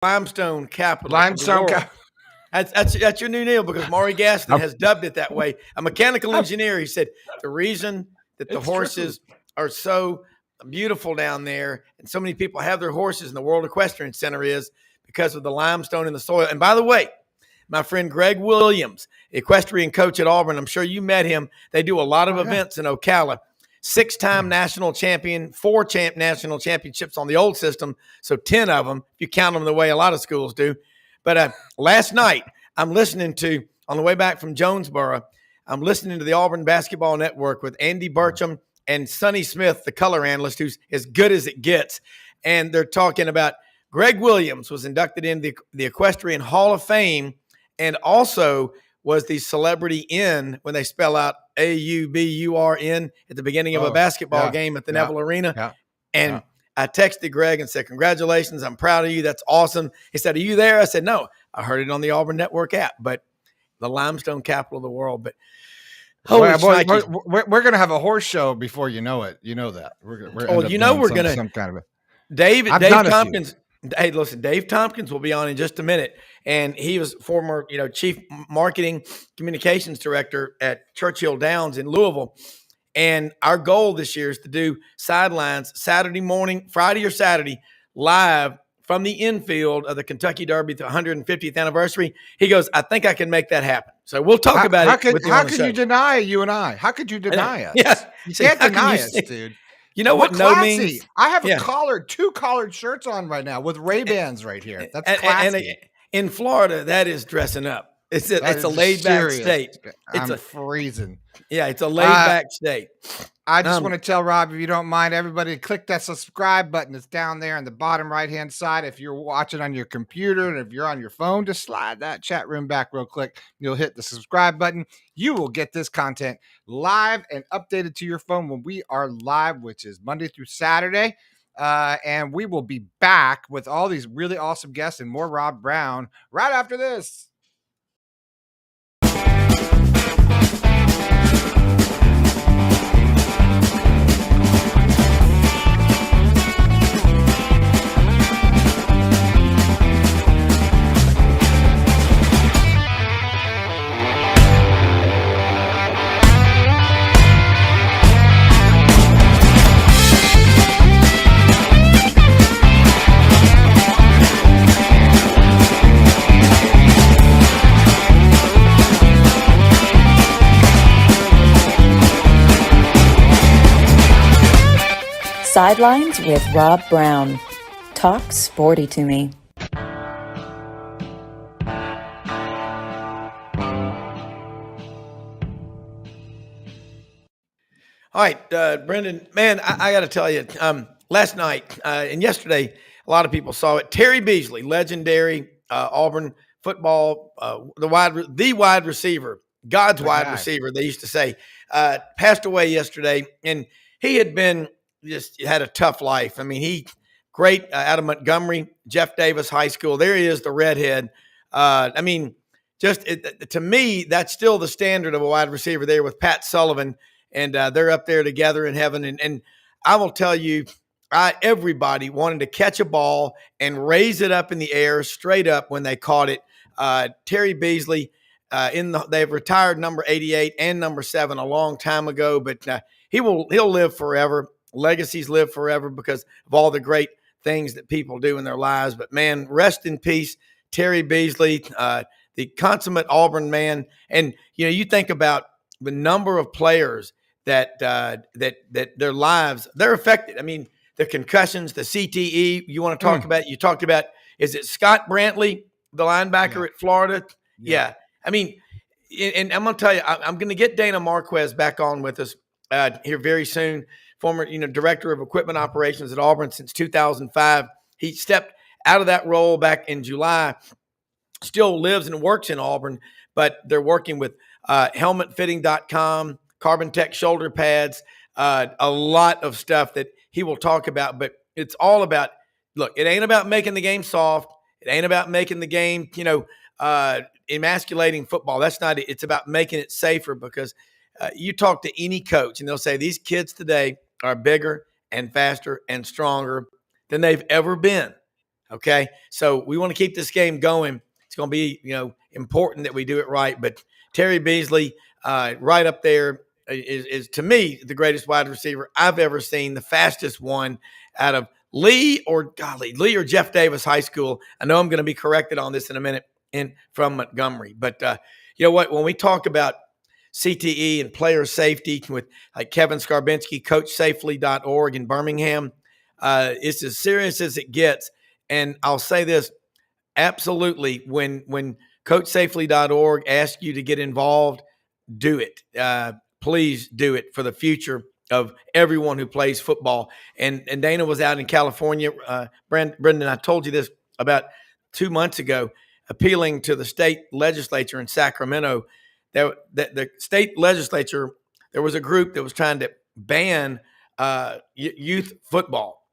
limestone capital of the Limestone world. That's your new deal because Maury Gaston has dubbed it that way. A mechanical engineer, he said, the reason that the horses are so beautiful down there and so many people have their horses in the World Equestrian Center is because of the limestone in the soil. And by the way, my friend Greg Williams, equestrian coach at Auburn, I'm sure you met him. They do a lot of events in Ocala. 6-time national champion, 4 national championships on the old system, so 10 of them, if you count them the way a lot of schools do. But last night, I'm listening to, on the way back from Jonesboro, I'm listening to the Auburn Basketball Network with Andy Burcham and Sonny Smith, the color analyst, who's as good as it gets. And they're talking about Greg Williams was inducted into the Equestrian Hall of Fame and also was the celebrity in when they spell out AUBURN at the beginning of a basketball game at the Neville Arena. And I texted Greg and said, congratulations, I'm proud of you. That's awesome. He said, are you there? I said, no, I heard it on the Auburn Network app, but the limestone capital of the world. But we're going to have a horse show before you know it. You know that. We're going to some kind of a Dave Tompkins. Hey, listen, Dave Tompkins will be on in just a minute. And he was former, chief marketing communications director at Churchill Downs in Louisville. And our goal this year is to do Sidelines Saturday morning, Friday or Saturday, live from the infield of the Kentucky Derby, the 150th anniversary. He goes, I think I can make that happen. So we'll talk about it. How could you deny you and I? How could you deny us? Yes. You can't deny us, dude. You know what no means? I have two collared shirts on right now with Ray-Bans right here. That's classy. And in Florida, that is dressing up. It's a laid-back state. I'm freezing. Yeah, it's a laid-back state. I just want to tell Rob, if you don't mind, everybody click that subscribe button. It's down there on the bottom right-hand side. If you're watching on your computer and if you're on your phone, just slide that chat room back real quick. You'll hit the subscribe button. You will get this content live and updated to your phone when we are live, which is Monday through Saturday. And we will be back with all these really awesome guests and more Rob Browne right after this. Sidelines with Rob Browne. Talk sporty to me. All right, Brenden, man, I got to tell you, last night and yesterday, a lot of people saw it. Terry Beasley, legendary Auburn football, the wide receiver, God's wide receiver, they used to say, passed away yesterday. And he had had a tough life. I mean, he great out of Montgomery, Jeff Davis High School. There he is, the redhead. I mean, to me, that's still the standard of a wide receiver there with Pat Sullivan. And they're up there together in heaven. And I will tell you, everybody wanted to catch a ball and raise it up in the air straight up when they caught it. Terry Beasley, they've retired number 88 and number 7 a long time ago, but he'll live forever. Legacies live forever because of all the great things that people do in their lives. But man, rest in peace, Terry Beasley, the consummate Auburn man. And you think about the number of players that their lives, they're affected. I mean, the concussions, the CTE, you want to talk about, you talked about, is it Scott Brantley, the linebacker at Florida? Yeah. I mean, and I'm going to tell you, I'm going to get Dana Marquez back on with us here very soon. Former, director of equipment operations at Auburn since 2005. He stepped out of that role back in July, still lives and works in Auburn, but they're working with helmetfitting.com, Carbon Tech shoulder pads, a lot of stuff that he will talk about, but it's all about, look, it ain't about making the game soft. It ain't about making the game, emasculating football. That's not it. It's about making it safer because you talk to any coach and they'll say these kids today are bigger and faster and stronger than they've ever been. Okay. So we want to keep this game going. It's going to be, important that we do it right. But Terry Beasley, right up there, is to me the greatest wide receiver I've ever seen, the fastest one out of Lee or Jeff Davis High School. I know I'm going to be corrected on this in a minute from Montgomery. But you know what? When we talk about CTE and player safety with like Kevin Skarbinski, coachsafely.org in Birmingham, it's as serious as it gets. And I'll say this, absolutely, when coachsafely.org asks you to get involved, do it. Please do it for the future of everyone who plays football. And Dana was out in California. Brenden, I told you this about 2 months ago, appealing to the state legislature in Sacramento. That the state legislature, there was a group that was trying to ban youth football.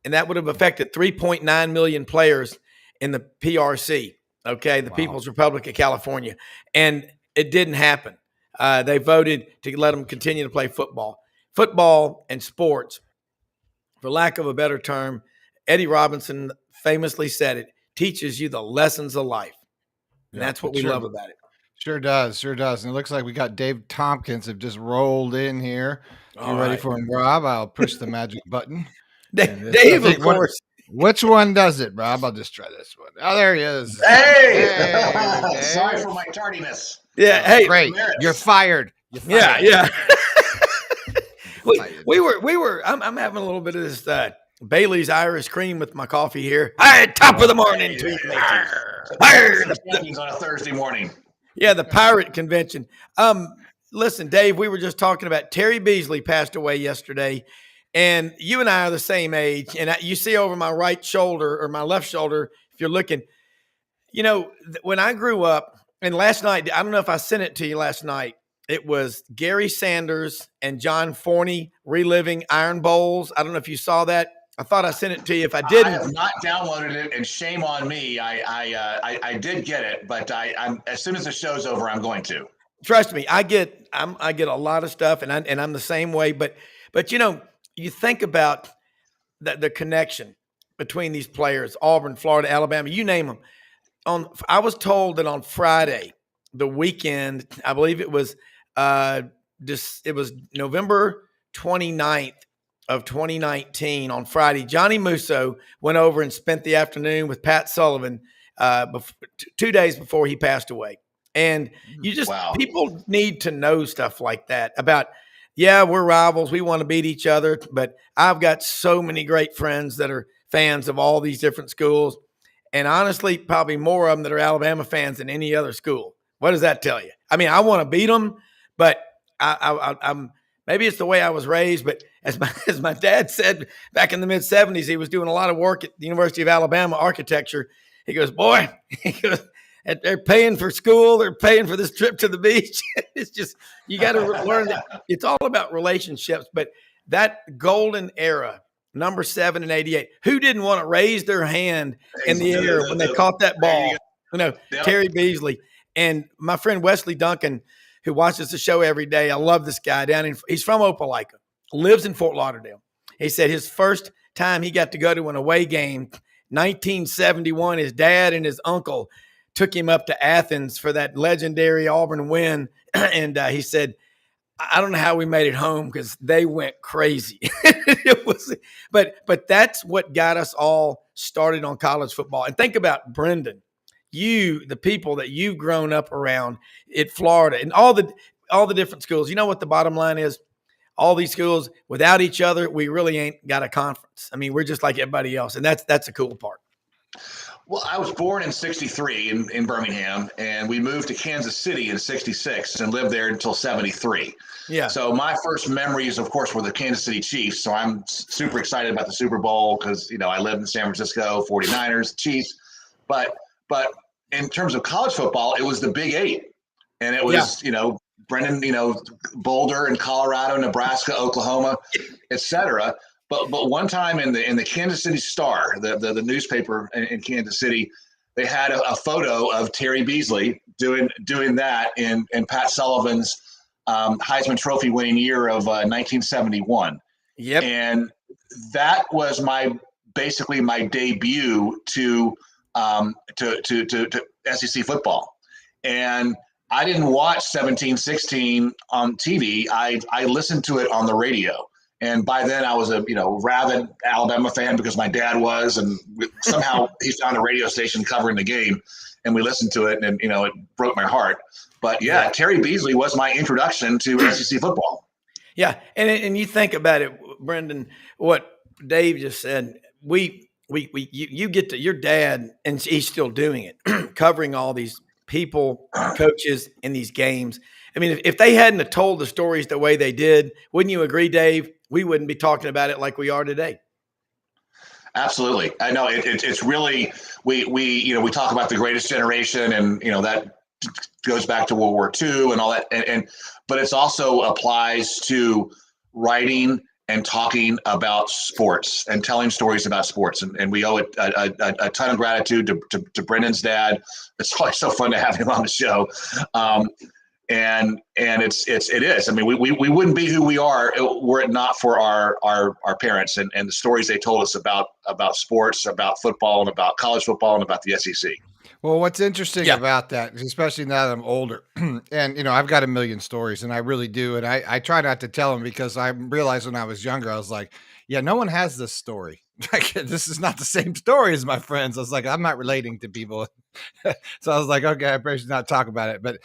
And that would have affected 3.9 million players in the PRC, okay, the People's Republic of California. And it didn't happen. They voted to let them continue to play football. Football and sports, for lack of a better term, Eddie Robinson famously said it, teaches you the lessons of life. And that's what we love about it. Sure does. And it looks like we got Dave Tompkins have just rolled in here. You ready for him, Rob? I'll push the magic button. Dave, of course. Which one does it, Rob? I'll just try this one. Oh, there he is. Hey! Sorry for my tardiness. Yeah, hey. Great. You're fired. Yeah. we were. I'm having a little bit of this Bailey's Irish cream with my coffee here. Hey, top of the morning to you. Champions on a Thursday morning. Yeah, the Pirate Convention. Listen, Dave, we were just talking about Terry Beasley passed away yesterday. And you and I are the same age. And you see over my right shoulder or my left shoulder, if you're looking, when I grew up, and last night, I don't know if I sent it to you last night. It was Gary Sanders and John Forney reliving Iron Bowls. I don't know if you saw that. I thought I sent it to you. If I didn't, I have not downloaded it, and shame on me. I did get it, but I'm as soon as the show's over, I'm going to. Trust me, I get a lot of stuff, and I'm the same way. But you think about the connection between these players, Auburn, Florida, Alabama, you name them. I was told that on Friday, the weekend, I believe it was November 29th of 2019 on Friday, Johnny Musso went over and spent the afternoon with Pat Sullivan 2 days before he passed away. And people need to know stuff like that about, we're rivals. We want to beat each other. But I've got so many great friends that are fans of all these different schools. And honestly, probably more of them that are Alabama fans than any other school. What does that tell you? I mean, I want to beat them, but I'm maybe it's the way I was raised. But as my dad said back in the mid-'70s, he was doing a lot of work at the University of Alabama architecture. He goes, they're paying for school. They're paying for this trip to the beach. It's just, you got to learn that it's all about relationships. But that golden era, number 7 and 88, who didn't want to raise their hand in the air when they caught that ball? Terry Beasley. And my friend Wesley Duncan, who watches the show every day, I love this guy he's from Opelika, lives in Fort Lauderdale. He said his first time he got to go to an away game, 1971, his dad and his uncle took him up to Athens for that legendary Auburn win. And he said, I don't know how we made it home because they went crazy. But that's what got us all started on college football. And think about Brenden, the people that you've grown up around at Florida and all the different schools. You know what the bottom line is? All these schools, without each other, we really ain't got a conference. I mean, we're just like everybody else. And that's a cool part. Well, I was born in 63 in Birmingham, and we moved to Kansas City in 66 and lived there until 73. Yeah. So my first memories, of course, were the Kansas City Chiefs. So I'm super excited about the Super Bowl because, I lived in San Francisco, 49ers, Chiefs. But in terms of college football, it was the Big Eight. And it was, Brenden, Boulder and Colorado, Nebraska, Oklahoma, et cetera. But one time in the Kansas City Star, the newspaper in Kansas City, they had a photo of Terry Beasley doing that in Pat Sullivan's Heisman Trophy winning year of 1971. Yep. And that was my basically my debut to SEC football. And I didn't watch 17-16 on TV. I listened to it on the radio. And by then I was a rabid Alabama fan because my dad was, and somehow he found a radio station covering the game, and we listened to it, and it broke my heart. But yeah, Terry Beasley was my introduction to SEC football. Yeah, and you think about it, Brenden, what Dave just said. You get to your dad, and he's still doing it, covering all these people, coaches in these games. I mean, if they hadn't have told the stories the way they did, wouldn't you agree, Dave? We wouldn't be talking about it like we are today. Absolutely. I know it's really, we talk about the greatest generation, and, that goes back to World War II and all that. But it's also applies to writing and talking about sports and telling stories about sports. And we owe it a ton of gratitude to Brendan's dad. It's always so fun to have him on the show. And it is. I mean, we wouldn't be who we are were it not for our parents and the stories they told us about sports, about football, and about college football, and about the SEC. Well, what's interesting about that, especially now that I'm older, and I've got a million stories, and I really do, and I try not to tell them because I realized when I was younger, I was like, yeah, no one has this story. Like, this is not the same story as my friends. I was like, I'm not relating to people, so I was like, okay, I probably should not talk about it. But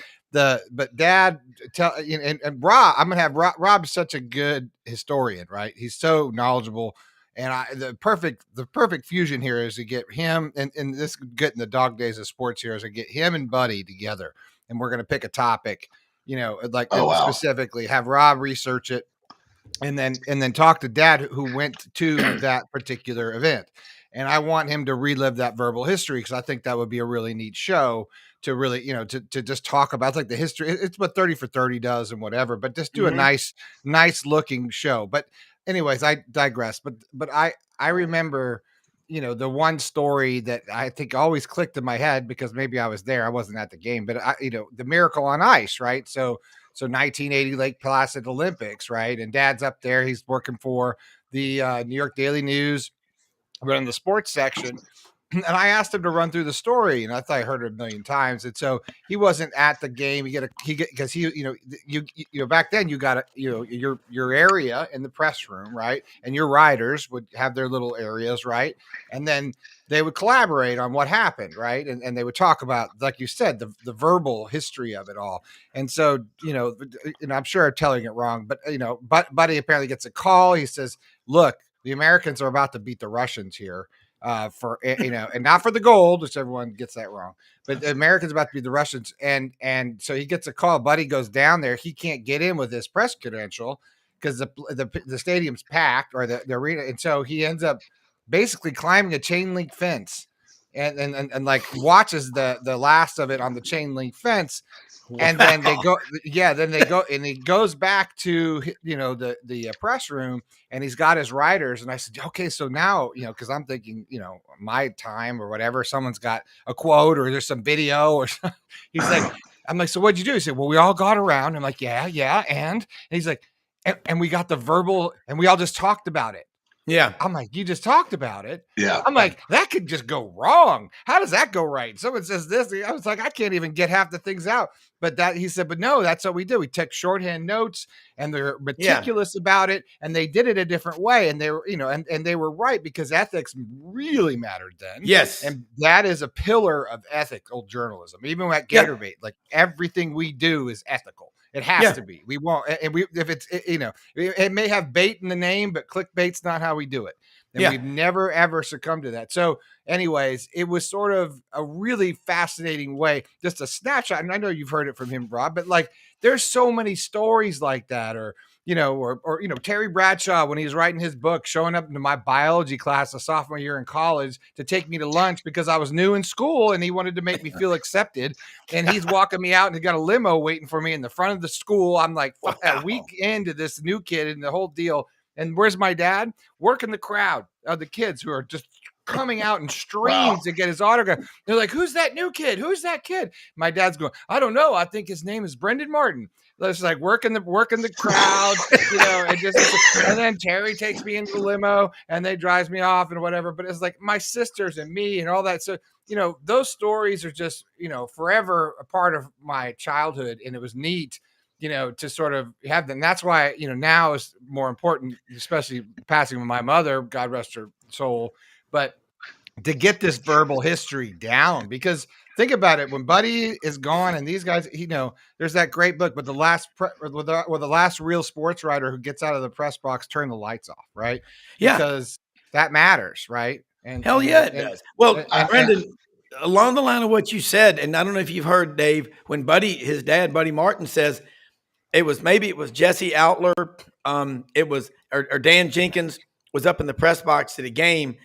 Dad, and Rob, I'm gonna have Rob's such a good historian, right? He's so knowledgeable. And the perfect fusion here is to get him, and this getting the dog days of sports here, is to get him and Buddy together, and we're going to pick a topic, specifically have Rob research it, and then talk to Dad who went to that particular event, and I want him to relive that verbal history because I think that would be a really neat show to really to just talk about like the history. It's what 30 for 30 does and whatever, but just do a nice looking show. But anyways, I digress. But I remember, the one story that I think always clicked in my head because maybe I was there. I wasn't at the game, but the Miracle on Ice, right? So 1980 Lake Placid Olympics, right? And Dad's up there. He's working for the New York Daily News, running the sports section. And I asked him to run through the story, and I thought I heard it a million times. And so he wasn't at the game. Because back then you got your area in the press room, right? And your writers would have their little areas, right? And then they would collaborate on what happened, right? And they would talk about, like you said, the verbal history of it all. And so, I'm sure I'm telling it wrong, but Buddy apparently gets a call. He says, "Look, the Americans are about to beat the Russians here." And not for the gold, which everyone gets that wrong, but the Americans about to be the Russians. And so he gets a call. Buddy goes down there. He can't get in with his press credential because the stadium's packed, or the arena. And so he ends up basically climbing a chain link fence and like watches the last of it on the chain link fence. Wow. And then they go, and he goes back to, the press room, and he's got his writers. And I said, okay, so now, cause I'm thinking, my time or whatever, someone's got a quote or there's some video or something. He's like, I'm like, so what'd you do? He said, well, we all got around. I'm like, yeah. And he's like, and we got the verbal, and we all just talked about it. Yeah. I'm like, you just talked about it. Yeah. I'm like, that could just go wrong. How does that go right? Someone says this. I was like, I can't even get half the things out. But he said, but no, that's what we do. We take shorthand notes, and they're meticulous about it. And they did it a different way. And they were, and they were right, because ethics really mattered then. Yes. And that is a pillar of ethical journalism. Even at Gatorbait, like everything we do is ethical. It has to be. We won't, and if it's, it may have bait in the name, but clickbait's not how we do it. And we've never, ever succumbed to that. So anyways, it was sort of a really fascinating way, just a snapshot. And I know you've heard it from him, Rob, but like, there's so many stories like that, or Terry Bradshaw, when he was writing his book, showing up into my biology class a sophomore year in college to take me to lunch because I was new in school and he wanted to make me feel accepted. And he's walking me out, and he got a limo waiting for me in the front of the school. I'm like, a week into this new kid and the whole deal. And where's my dad? Working the crowd of the kids who are just coming out in streams to get his autograph. They're like, who's that new kid? Who's that kid? My dad's going, I don't know. I think his name is Brendan Martin. It's like working the crowd, and then Terry takes me into the limo and they drives me off and whatever. But it's like my sisters and me and all that. So, those stories are just, forever a part of my childhood. And it was neat, to sort of have them. That's why, now is more important, especially passing with my mother, God rest her soul. But to get this verbal history down, because think about it, when Buddy is gone and these guys, there's that great book, but the last the last real sports writer who gets out of the press box, turn the lights off, right? Yeah. Because that matters, right? And Hell yeah, it does. Well, Brenden, along the line of what you said, and I don't know if you've heard, Dave, when his dad, Buddy Martin, says it was Jesse Outler, it was or Dan Jenkins was up in the press box at a game.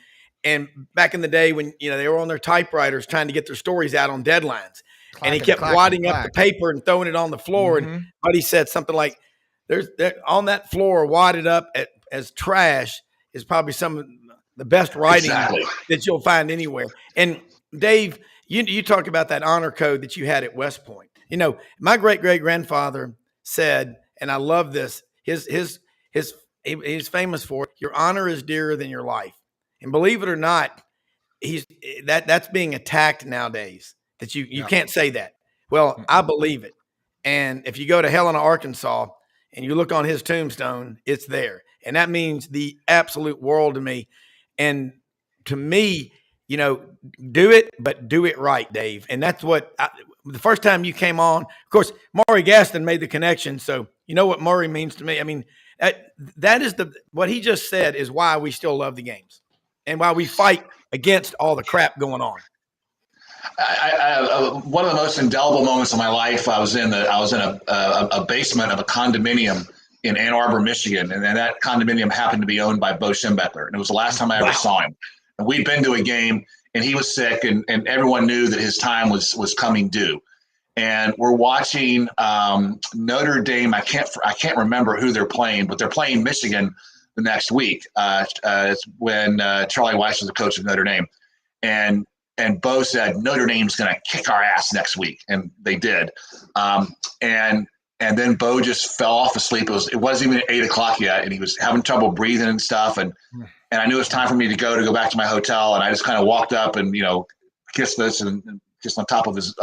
And back in the day when, they were on their typewriters trying to get their stories out on deadlines, and he kept wadding up the paper and throwing it on the floor. Mm-hmm. And Buddy said something like, there's on that floor wadded up as trash is probably some of the best writing that you'll find anywhere. And Dave, you talk about that honor code that you had at West Point. My great-great-grandfather said, and I love this, he's famous for it, your honor is dearer than your life. And believe it or not, that's being attacked nowadays, that you can't say that. Well, I believe it. And if you go to Helena, Arkansas, and you look on his tombstone, it's there. And that means the absolute world to me. And to me, do it, but do it right, Dave. And that's what the first time you came on, of course, Maury Gaston made the connection. So you know what Maury means to me. I mean, that is what he just said is why we still love the games and why we fight against all the crap going on. One of the most indelible moments of my life, I was in a basement of a condominium in Ann Arbor, Michigan, and then that condominium happened to be owned by Bo Schembechler, and it was the last time I ever saw him. And we'd been to a game, and he was sick, and everyone knew that his time was coming due. And we're watching Notre Dame. I can't remember who they're playing, but they're playing Michigan the next week. It's when Charlie Weiss was the coach of Notre Dame, and Bo said Notre Dame's going to kick our ass next week, and they did. And then Bo just fell off asleep. It wasn't even 8 o'clock yet, and he was having trouble breathing and stuff. And I knew it was time for me to go back to my hotel, and I just kind of walked up and kissed this and just on top of his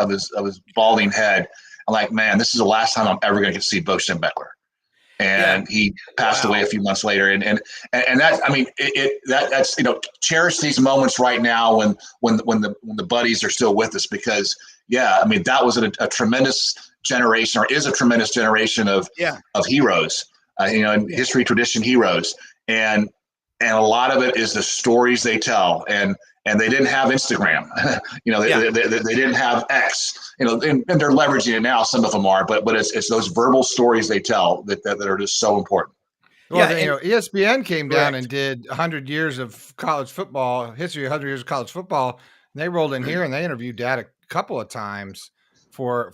balding head. I'm like, man, this is the last time I'm ever going to get to see Bo Schembechler. And he passed away a few months later. And that, I mean, that's, cherish these moments right now when the buddies are still with us, because I mean, that was a tremendous generation, or is a tremendous generation of heroes, and history, tradition heroes. And a lot of it is the stories they tell. And they didn't have Instagram, they didn't have X, and they're leveraging it now. Some of them are, but it's those verbal stories they tell that are just so important. Well, ESPN came down and did 100 years of college football history, 100 years of college football. And they rolled in here and they interviewed Dad a couple of times for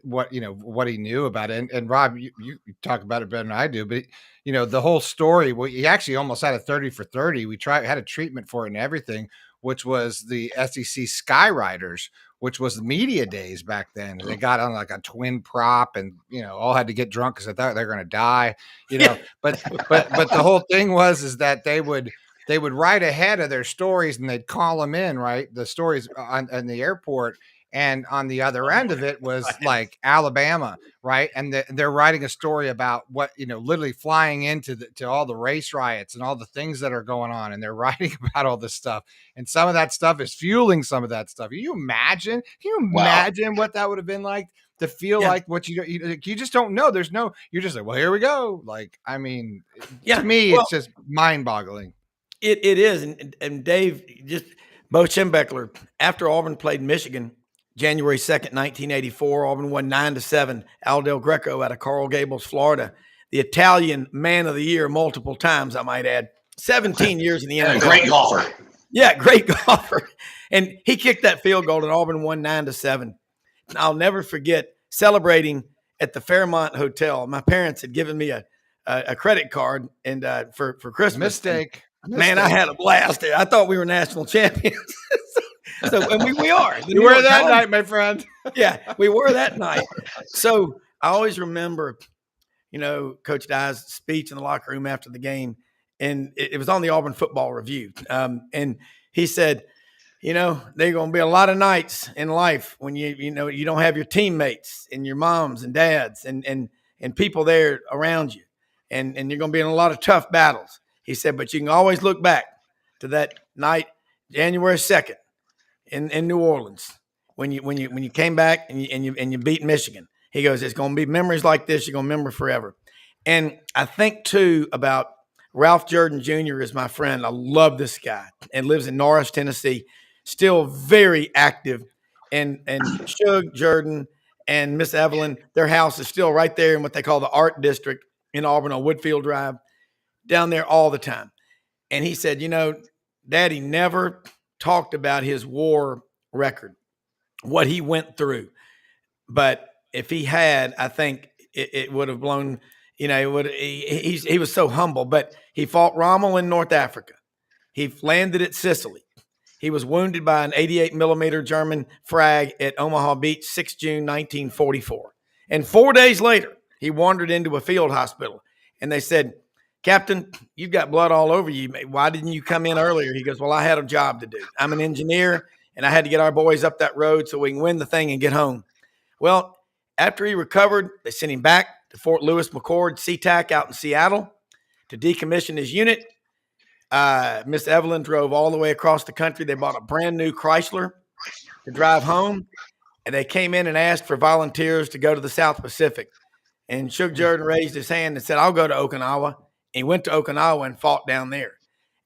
what he knew about it. And Rob, you talk about it better than I do, but the whole story. Well, he actually almost had a 30 for 30. We had a treatment for it and everything, which was the SEC Skyriders, which was the media days back then. And they got on like a twin prop and, all had to get drunk because they thought they were going to die, but the whole thing is that they would write ahead of their stories and they'd call them in, right? The stories on the airport. And on the other end of it was like Alabama, right? And they're writing a story about what, literally flying into to all the race riots and all the things that are going on. And they're writing about all this stuff. And some of that stuff is fueling some of that stuff. Can you imagine what that would have been like to feel like what you just don't know? You're just like, well, here we go. Like, I mean, to me, it's just mind boggling. It is. And Dave, just Bo Schembechler, after Auburn played Michigan, January 2nd, 1984, Auburn won 9-7. Al Del Greco out of Coral Gables, Florida. The Italian Man of the Year multiple times, I might add. 17 years in the NFL. Great golfer. Yeah, great golfer. And he kicked that field goal and Auburn won 9-7. I'll never forget celebrating at the Fairmont Hotel. My parents had given me a credit card and for Christmas. Mistake. Man, I had a blast there. I thought we were national champions. So, and we are. You were that night, my friend. Yeah, we were that night. So I always remember, Coach Dye's speech in the locker room after the game, and it was on the Auburn Football Review. And he said, there are going to be a lot of nights in life when you don't have your teammates and your moms and dads and people there around you, and you're going to be in a lot of tough battles. He said, but you can always look back to that night, January 2nd, in New Orleans, when you came back and you beat Michigan. He goes, it's going to be memories like this you're going to remember forever. And I think too about Ralph Jordan Jr. is my friend. I love this guy and lives in Norris, Tennessee. Still very active, and Shug Jordan and Miss Evelyn, their house is still right there in what they call the Art District in Auburn on Woodfield Drive, down there all the time. And he said, Daddy never talked about his war record, what he went through. But if he had, I think it would have blown, he was so humble. But he fought Rommel in North Africa. He landed at Sicily. He was wounded by an 88 millimeter German frag at Omaha Beach, 6 June, 1944. And 4 days later, he wandered into a field hospital. And they said, Captain, you've got blood all over you. Why didn't you come in earlier? He goes, well, I had a job to do. I'm an engineer, and I had to get our boys up that road so we can win the thing and get home. Well, after he recovered, they sent him back to Fort Lewis McChord SeaTac out in Seattle to decommission his unit. Miss Evelyn drove all the way across the country. They bought a brand new Chrysler to drive home, and they came in and asked for volunteers to go to the South Pacific. And Shug Jordan raised his hand and said, I'll go to Okinawa. And he went to Okinawa and fought down there.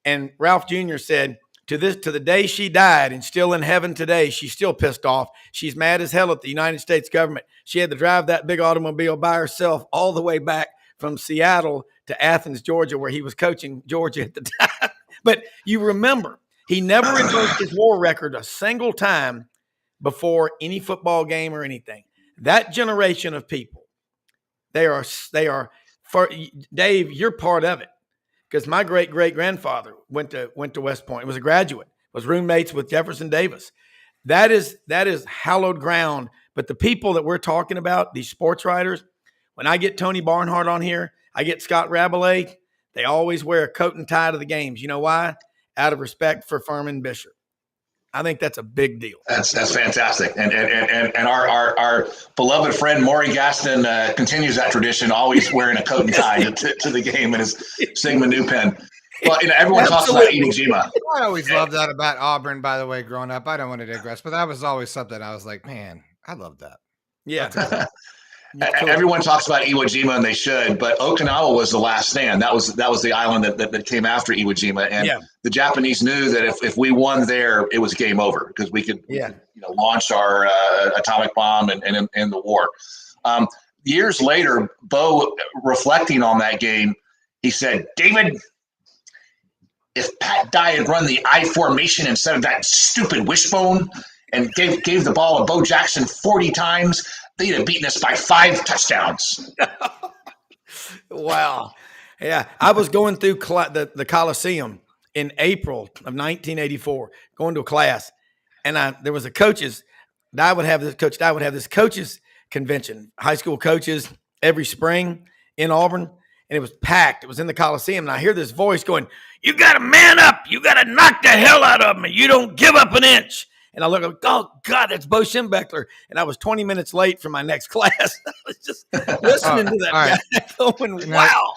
And Ralph Jr. said, to the day she died and still in heaven today, she's still pissed off. She's mad as hell at the United States government. She had to drive that big automobile by herself all the way back from Seattle to Athens, Georgia, where he was coaching Georgia at the time. But you remember, he never invoked his war record a single time before any football game or anything. That generation of people, they are for Dave, you're part of it. Because my great-great-grandfather went to West Point, was a graduate, was roommates with Jefferson Davis. That is hallowed ground. But the people that we're talking about, these sports writers, when I get Tony Barnhart on here, I get Scott Rabelais, they always wear a coat and tie to the games. You know why? Out of respect for Furman Bishop. I think that's a big deal. That's fantastic, and our beloved friend Maury Gaston continues that tradition, always wearing a coat and tie to the game in his Sigma Nu pen. Well, everyone talks about Iwo Jima. I always loved that about Auburn. By the way, growing up, I don't want to digress, but that was always something I was like, man, I love that. Yeah. Everyone talks about Iwo Jima, and they should, but Okinawa was the last stand. That was the island that came after Iwo Jima, and the Japanese knew that if we won there, it was game over because we could launch our atomic bomb and end the war. Years later, Bo, reflecting on that game, he said, David, if Pat Dye had run the I formation instead of that stupid wishbone and gave the ball to Bo Jackson 40 times, they'd have beaten us by 5 touchdowns. Wow. Yeah. I was going through the Coliseum in April of 1984, going to a class, and there was a coaches. Coach Dye would have this coaches convention, high school coaches every spring in Auburn, and it was packed. It was in the Coliseum, and I hear this voice going, you got to man up. You got to knock the hell out of them. You don't give up an inch. And I look, oh, God, that's Bo Schembechler. And I was 20 minutes late for my next class. I was just listening to that guy going, wow.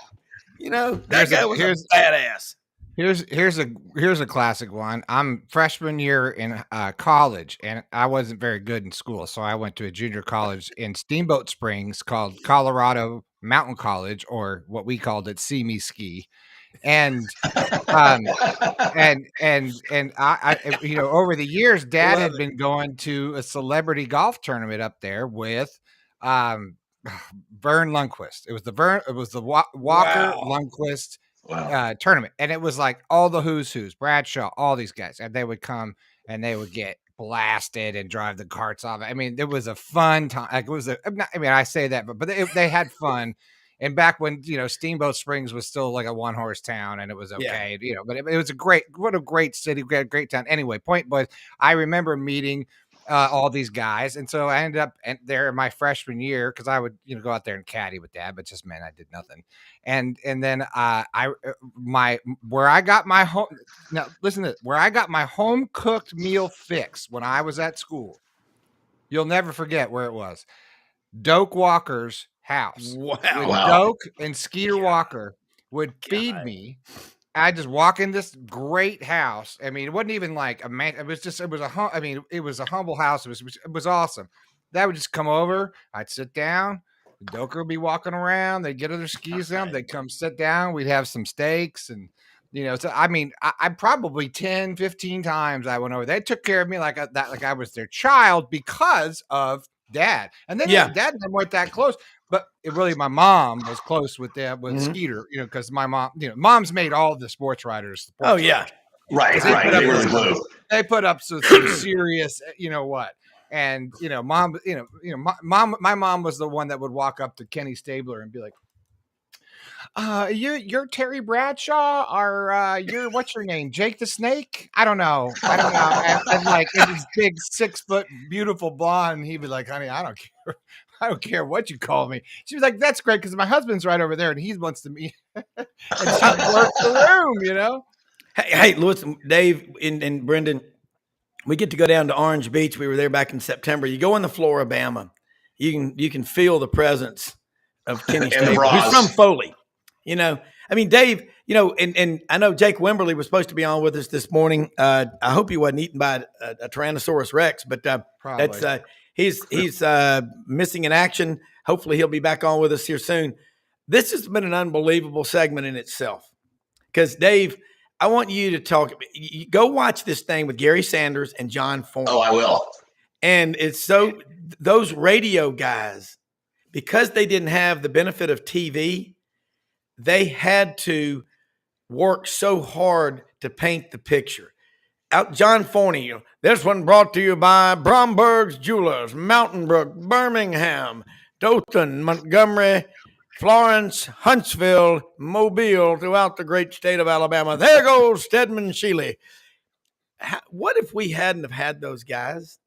That guy was a badass. Here's a classic one. I'm freshman year in college, and I wasn't very good in school. So I went to a junior college in Steamboat Springs called Colorado Mountain College, or what we called it, See Me Ski. And I over the years, Dad had been going to a celebrity golf tournament up there with Vern Lundquist. It was the Walker Lundquist tournament, and it was like all the who's Bradshaw, all these guys, and they would come and they would get blasted and drive the carts off. I mean, it was a fun time. Like I say that, but they had fun. And back when, Steamboat Springs was still like a 1-horse town, and it was okay, but it was what a great city, great town. Anyway, point was, I remember meeting all these guys. And so I ended up there in my freshman year because I would, go out there and caddy with Dad, but just man, I did nothing. And then where I got my home now listen to this, where I got my home cooked meal fix when I was at school. You'll never forget where it was. Doak Walker's house. Wow. Doak and Skeeter Walker would feed me. I just walk in this great house. I mean, it wasn't even like a man. It was a humble house. It was awesome. That would just come over. I'd sit down. The Doker would be walking around. They'd get their skis on. They'd come sit down. We'd have some steaks and, so I mean, I probably 10, 15 times I went over. They took care of me like I was their child because of Dad. And then Dad and them weren't that close. But my mom was close with them, with Skeeter, because my mom, mom's made all of the sports writers. Right. They were the glue. They put up some serious, what, and mom, my mom was the one that would walk up to Kenny Stabler and be like, you're Terry Bradshaw, or you're what's your name, Jake the Snake? I don't know. And like this big 6 foot beautiful blonde, and he'd be like, honey, I don't care. I don't care what you call me. She was like, that's great because my husband's right over there and he wants to meet. And she worked the room, Hey, Louis, Dave, and Brenden, we get to go down to Orange Beach. We were there back in September. You go in the Floribama, you can feel the presence of Kenny Stabler, who's from Foley. I mean, Dave, and I know Jake Wimberly was supposed to be on with us this morning. I hope he wasn't eaten by a Tyrannosaurus Rex, but that's he's missing in action. Hopefully he'll be back on with us here soon. This has been an unbelievable segment in itself because, Dave, I want you to talk. Go watch this thing with Gary Sanders and John Forney. Oh, I will. And it's those radio guys, because they didn't have the benefit of TV, they had to work so hard to paint the picture. John Forney, this one brought to you by Bromberg's Jewelers, Mountain Brook, Birmingham, Dothan, Montgomery, Florence, Huntsville, Mobile, throughout the great state of Alabama. There goes Stedman Shealy. What if we hadn't have had those guys?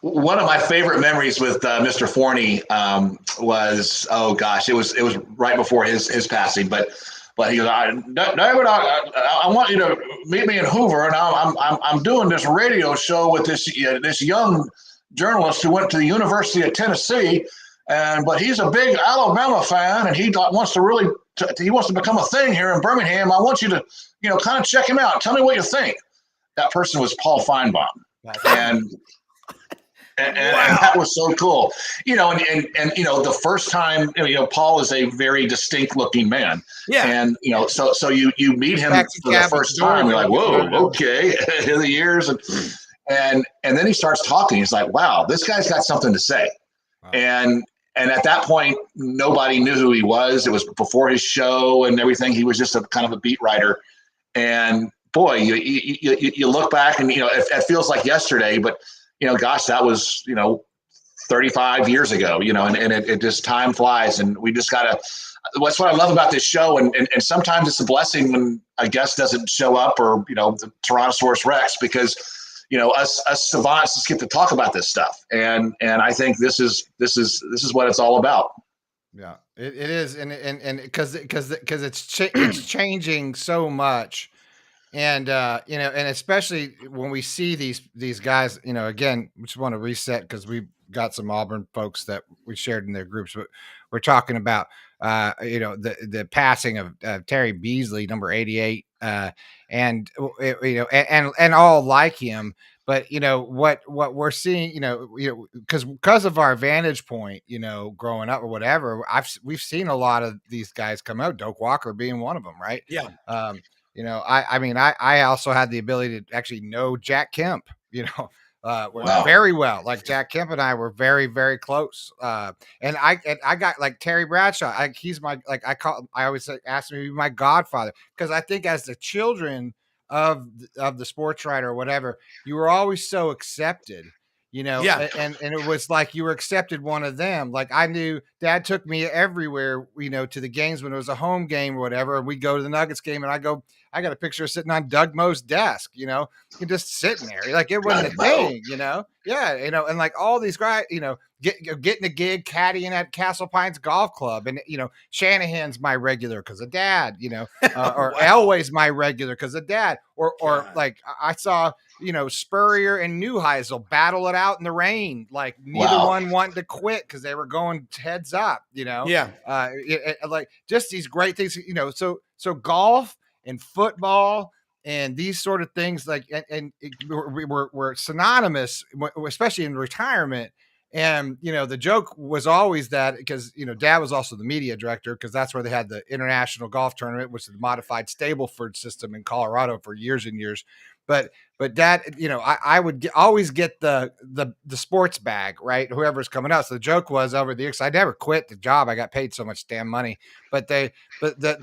One of my favorite memories with Mr. Forney was, oh gosh, it was right before his passing, but he goes, David, I want you to meet me in Hoover, and I'm doing this radio show with this young journalist who went to the University of Tennessee, but he's a big Alabama fan, and he wants to become a thing here in Birmingham. I want you to kind of check him out. Tell me what you think. That person was Paul Feinbaum, and that was so cool, and the first time, Paul is a very distinct looking man. Yeah. And, so you meet him for the first time, you're like, whoa, okay, in the years. And then he starts talking. He's like, wow, this guy's got something to say. Wow. And at that point, nobody knew who he was. It was before his show and everything. He was just a kind of a beat writer. And boy, you look back and, it feels like yesterday, but gosh, that was, 35 years ago, and it just, time flies, and we just gotta, that's what I love about this show. And sometimes it's a blessing when a guest doesn't show up, or, the Tyrannosaurus Rex, because, us savants just get to talk about this stuff. And I think this is what it's all about. Yeah, it is. And because it's changing so much. And, and especially when we see these guys, again, we just want to reset because we've got some Auburn folks that we shared in their groups, but we're talking about, the passing of Terry Beasley, number 88, and all like him. But, what we're seeing, because of our vantage point, growing up or whatever, we've seen a lot of these guys come out, Doak Walker being one of them. Right. Yeah. I also had the ability to actually know Jack Kemp, Wow. very well. Like Jack Kemp and I were very, very close. And I got like Terry Bradshaw. He's my, I always ask him to be my godfather, because I think as the children of the sports writer or whatever, you were always so accepted. Yeah. And it was like you were accepted one of them. Like I knew Dad took me everywhere, to the games when it was a home game or whatever. And we'd go to the Nuggets game, and I got a picture of sitting on Doug Moe's desk, just sitting there. Like it wasn't a Doug Moe. thing, Yeah, and like all these guys, getting a gig caddying at Castle Pines Golf Club. And, Shanahan's my regular because of dad, or Elway's my regular because of dad. Or like I saw, Spurrier and Neuheisel battle it out in the rain. Like neither one wanted to quit because they were going heads up, Yeah. Like just these great things, so golf and football and these sort of things, like, and we're synonymous, especially in retirement. And, the joke was always that because, dad was also the media director because that's where they had the international golf tournament, which is the modified Stableford system in Colorado for years and years. But dad, I would always get the sports bag, right? Whoever's coming out. So the joke was over the years, I never quit the job. I got paid so much damn money. But the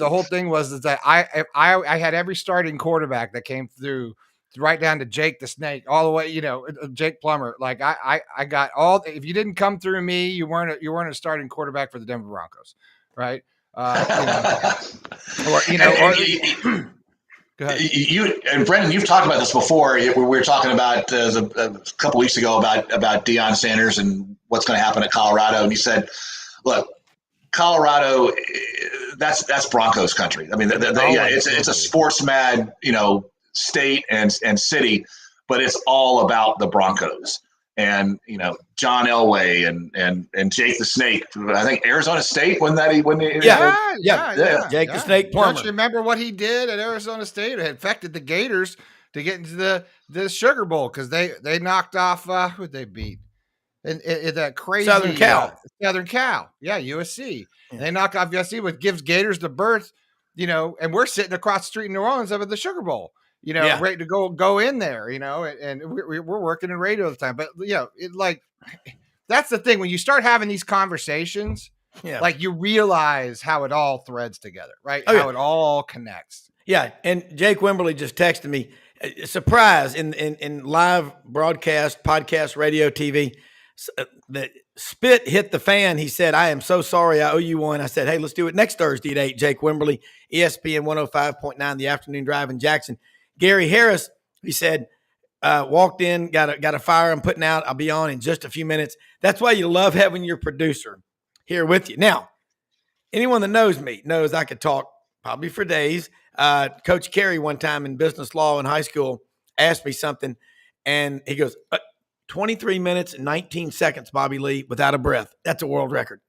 whole thing was that I had every starting quarterback that came through, right down to Jake the Snake, all the way, Jake Plummer. Like I got all. If you didn't come through me, you weren't a starting quarterback for the Denver Broncos, right? Go ahead. You and Brenden, you've talked about this before. We were talking about a couple weeks ago about Deion Sanders and what's going to happen at Colorado, and you said, "Look, Colorado, that's Broncos country. I mean, it's a sports mad, state and city, but it's all about the Broncos." And John Elway and Jake the Snake. I think Arizona State Jake the Snake Plummer. Don't you remember what he did at Arizona State? It affected the Gators to get into the Sugar Bowl because they knocked off who'd they beat? And that crazy Southern Cal, USC. Yeah. They knock off USC, which gives Gators the berth. And we're sitting across the street in New Orleans over the Sugar Bowl. Ready to go in there, and we're working in radio all the time. But, that's the thing. When you start having these conversations, like you realize how it all threads together, right? How it all connects. Yeah. And Jake Wimberly just texted me, surprise, in live broadcast, podcast, radio, TV, the spit hit the fan. He said, "I am so sorry. I owe you one." I said, "Hey, let's do it next Thursday at 8. Jake Wimberly, ESPN 105.9, the afternoon drive in Jackson. Gary Harris," he said, walked in, got a fire I'm putting out. I'll be on in just a few minutes. That's why you love having your producer here with you. Now, anyone that knows me knows I could talk probably for days. Coach Carey one time in business law in high school asked me something, and he goes, 23 minutes and 19 seconds, Bobby Lee, without a breath. That's a world record.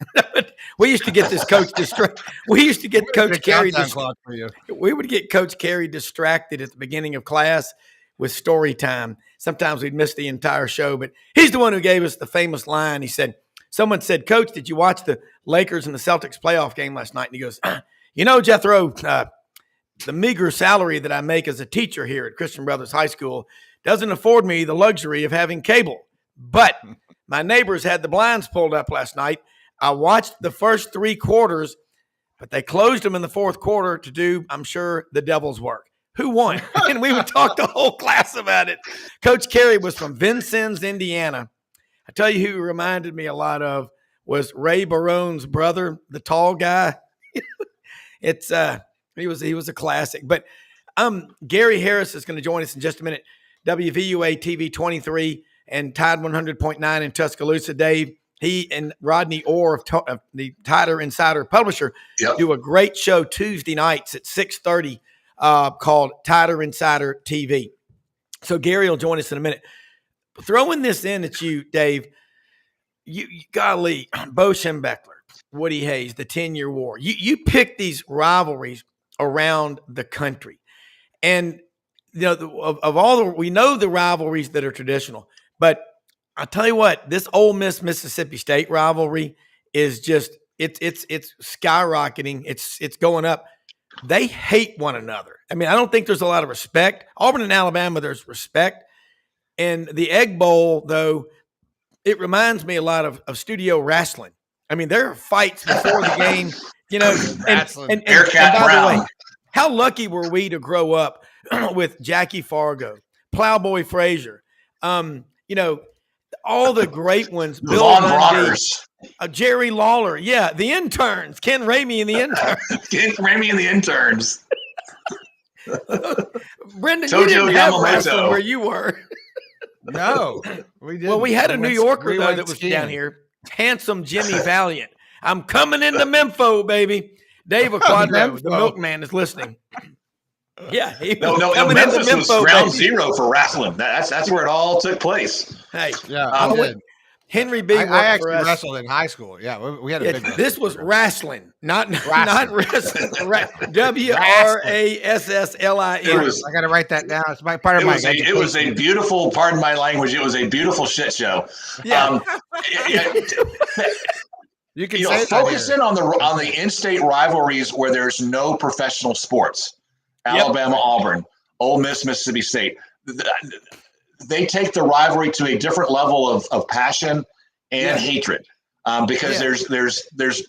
We used to get this coach distracted. We used to get Coach Carey We would get Coach Carey distracted at the beginning of class with story time. Sometimes we'd miss the entire show, but he's the one who gave us the famous line. He said, someone said, "Coach, did you watch the Lakers and the Celtics playoff game last night?" And he goes, "Jethro, the meager salary that I make as a teacher here at Christian Brothers High School doesn't afford me the luxury of having cable. But my neighbors had the blinds pulled up last night. I watched the first 3 quarters, but they closed them in the 4th quarter to do, I'm sure, the devil's work. Who won?" And we would talk the whole class about it. Coach Carey was from Vincennes, Indiana. I tell you who reminded me a lot of was Ray Barone's brother, the tall guy. He was a classic. But Gary Harris is going to join us in just a minute. WVUA TV 23 and Tide 100.9 in Tuscaloosa. Dave, he and Rodney Orr of the Tider Insider Publisher do a great show Tuesday nights at 6:30 called Tider Insider TV. So Gary will join us in a minute. Throwing this in at you, Dave, golly, Bo Schembechler, Woody Hayes, the 10-year war. You pick these rivalries around the country. And we know the rivalries that are traditional, but I'll tell you what, this Ole Miss Mississippi State rivalry is just it's skyrocketing. It's going up. They hate one another. I mean, I don't think there's a lot of respect. Auburn and Alabama, there's respect. And the Egg Bowl, though, it reminds me a lot of studio wrestling. I mean, there are fights before the game, and by the way, how lucky were we to grow up with Jackie Fargo, Plowboy Frazier, all the great ones, Bill Bundy, Jerry Lawler, the interns, Ken Ramey and the interns. Ken Ramey and the interns. Brendan, you Tojo didn't have Yamamoto. wrestling where you were. No, we didn't. Well, we had a New Yorker, we though, went that was skiing. down here. Handsome Jimmy Valiant. I'm coming into Mempho, baby. Dave Quadro, the Mempho. milkman, is listening. Yeah, he No, was coming into Memphis was Mempho, ground baby. zero for wrestling. That's where it all took place. Hey, Yeah, I we went- did. Henry B. worked I for actually us. wrestled in high school. Yeah, we had a Yeah, big. this was program. wrestling, not Wrestling. wrestling. WRASSLIN. It was I got to write that down. It's part of it my was a education. beautiful, pardon my language, it was a beautiful shit show. Yeah. You can You know, say focus that in on the in-state rivalries where there's no professional sports. Yep. Alabama, Auburn, Ole Miss, Mississippi State. They take the rivalry to a different level of passion and hatred because there's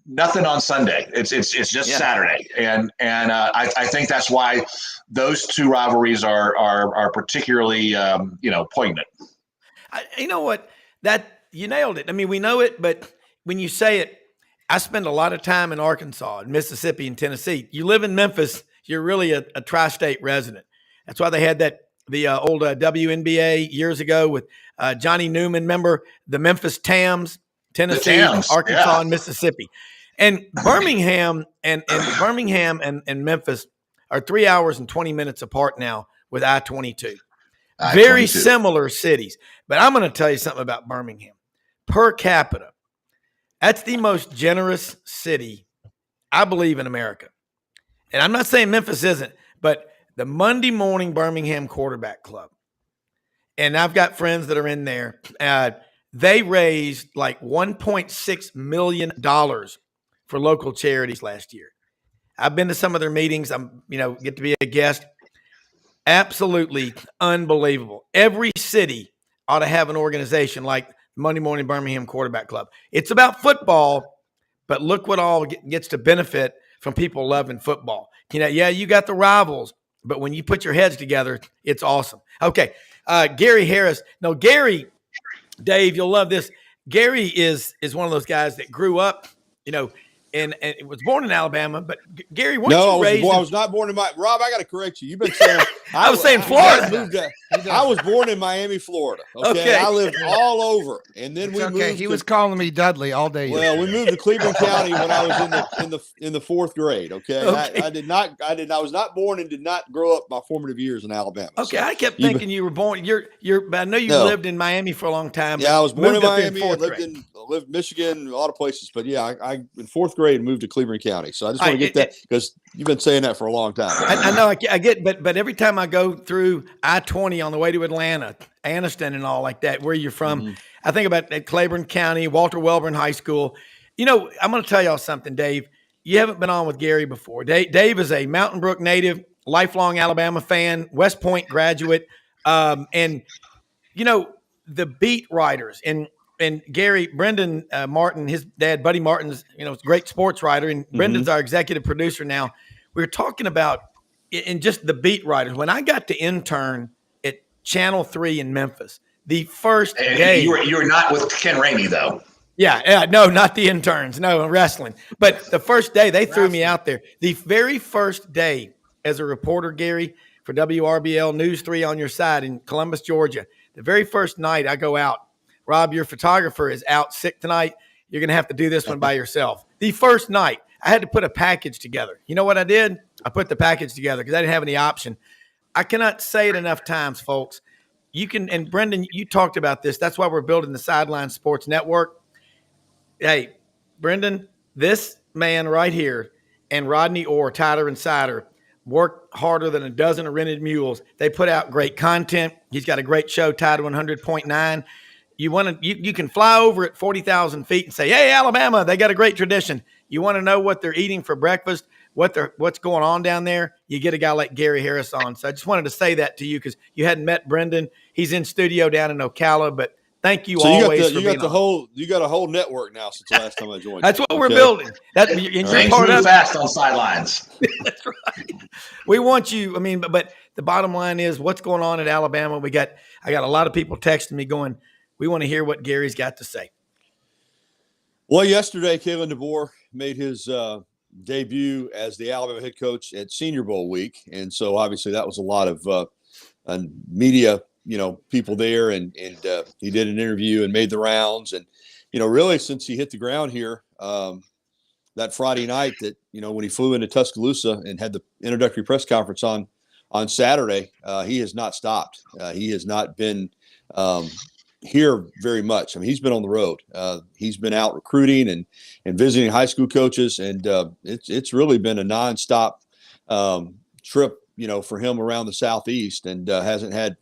nothing on Sunday. It's just Saturday, and I think that's why those two rivalries are particularly poignant. You know what? That you nailed it. I mean, we know it, but when you say it, I spend a lot of time in Arkansas, and Mississippi, and Tennessee. You live in Memphis, you're really a tri-state resident. That's why they had the old WNBA years ago with Johnny Newman. Remember the Memphis Tams, Tennessee, Arkansas, and Mississippi. And Birmingham and Memphis are 3 hours and 20 minutes apart now with I-22. Very similar cities. But I'm going to tell you something about Birmingham. Per capita, that's the most generous city, I believe, in America. And I'm not saying Memphis isn't, but the Monday morning Birmingham Quarterback Club, and I've got friends that are in there, they raised like $1.6 million for local charities last year. I've been to some of their meetings. Get to be a guest. Absolutely unbelievable. Every city ought to have an organization like Monday Morning Birmingham Quarterback Club. It's about football, but look what all gets to benefit from people loving football. You got the rivals, but when you put your heads together, it's awesome. Okay, Gary Harris. No, Gary, Dave, you'll love this. Gary is one of those guys that grew up, and was born in Alabama. But Gary, weren't you raised? I was not born in Rob, I got to correct you. You've been saying I was saying Florida. I was born in Miami, Florida. Okay, I lived all over, and then we moved. He was calling me Dudley all day. Well, we moved to Cleveland County when I was in the fourth grade. Okay, I was not born and did not grow up my formative years in Alabama. Okay, so I kept thinking you were born. I know you lived in Miami for a long time. Yeah, I was born in Miami. I lived in Michigan, a lot of places. But yeah, I in fourth grade moved to Cleveland County. So I just want to get that because you've been saying that for a long time. I know. I get, but every time I go through I-20 on the way to Atlanta, Anniston and all like that, where you're from, I think about Claiborne County, Walter Welborn High School. I'm going to tell y'all something, Dave. You haven't been on with Gary before. Dave is a Mountain Brook native, lifelong Alabama fan, West Point graduate, and the beat writers and Gary, Brenden Martin, his dad, Buddy Martin's, a great sports writer, and Brendan's our executive producer now. We were talking about in just the beat writers. When I got to intern at Channel 3 in Memphis, the first day. You were not with Ken Ramey, though. Yeah, no, not the interns. No, wrestling. But the first day, they threw me out there. The very first day as a reporter, Gary, for WRBL News 3 on your side in Columbus, Georgia, the very first night I go out, Rob, your photographer is out sick tonight. You're going to have to do this one by yourself. The first night, I had to put a package together. You know what I did? I put the package together because I didn't have any option. I cannot say it enough times, folks. You can, and Brenden, you talked about this. That's why we're building the Sidelines Sports Network. Hey, Brenden, this man right here and Rodney Orr, Tider and Cider, work harder than a dozen of rented mules. They put out great content. He's got a great show, Tider 100.9. You can fly over at 40,000 feet and say, hey, Alabama, they got a great tradition. You want to know what they're eating for breakfast, what's going on down there? You get a guy like Gary Harris on. So I just wanted to say that to you because you hadn't met Brenden. He's in studio down in Ocala, but thank you always for being on. You got a whole network now since the last time I joined. That's what we're building. Things move fast on Sidelines. That's right. We want you. But the bottom line is what's going on at Alabama. I got a lot of people texting me going, we want to hear what Gary's got to say. Well, yesterday, Kalen DeBoer made his debut as the Alabama head coach at Senior Bowl week, and so obviously that was a lot of media, people there, and he did an interview and made the rounds, and really since he hit the ground here that Friday night, that when he flew into Tuscaloosa and had the introductory press conference on Saturday, he has not stopped. He has not been here very much. I mean, he's been on the road. He's been out recruiting and visiting high school coaches, and it's really been a nonstop trip, for him around the Southeast, and hasn't had,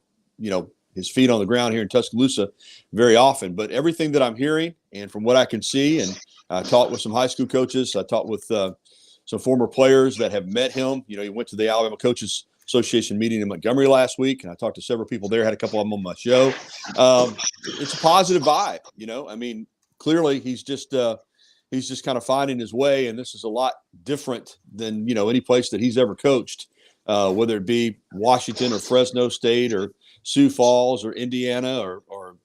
his feet on the ground here in Tuscaloosa very often. But everything that I'm hearing, and from what I can see, and I talked with some high school coaches, I talked with some former players that have met him. He went to the Alabama Coaches Association meeting in Montgomery last week, and I talked to several people there, had a couple of them on my show. It's a positive vibe, I mean, clearly he's just kind of finding his way, and this is a lot different than, any place that he's ever coached, whether it be Washington or Fresno State or Sioux Falls or Indiana or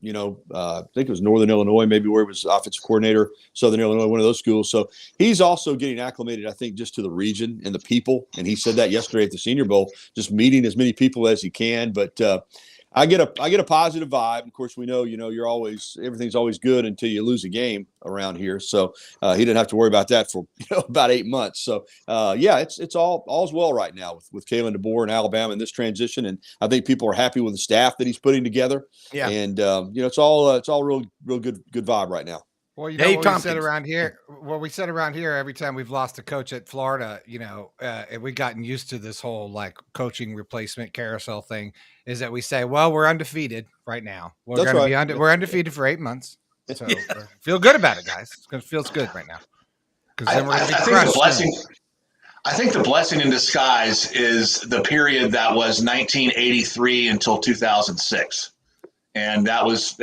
I think it was Northern Illinois, maybe, where he was offensive coordinator, Southern Illinois, one of those schools. So he's also getting acclimated, I think, just to the region and the people. And he said that yesterday at the Senior Bowl, just meeting as many people as he can. But I get a positive vibe. Of course, we know, everything's always good until you lose a game around here. So he didn't have to worry about that for about 8 months. So it's all's well right now with Kalen DeBoer and Alabama in this transition, and I think people are happy with the staff that he's putting together. Yeah, and it's all real good vibe right now. Well, what we said around here, every time we've lost a coach at Florida, and we've gotten used to this whole coaching replacement carousel thing, is that we say, well, we're undefeated right now. We're going to be we're undefeated for 8 months. So feel good about it, guys. It feels good right now. Because then we're going to be crushed. I think the blessing in disguise is the period that was 1983 until 2006. And that was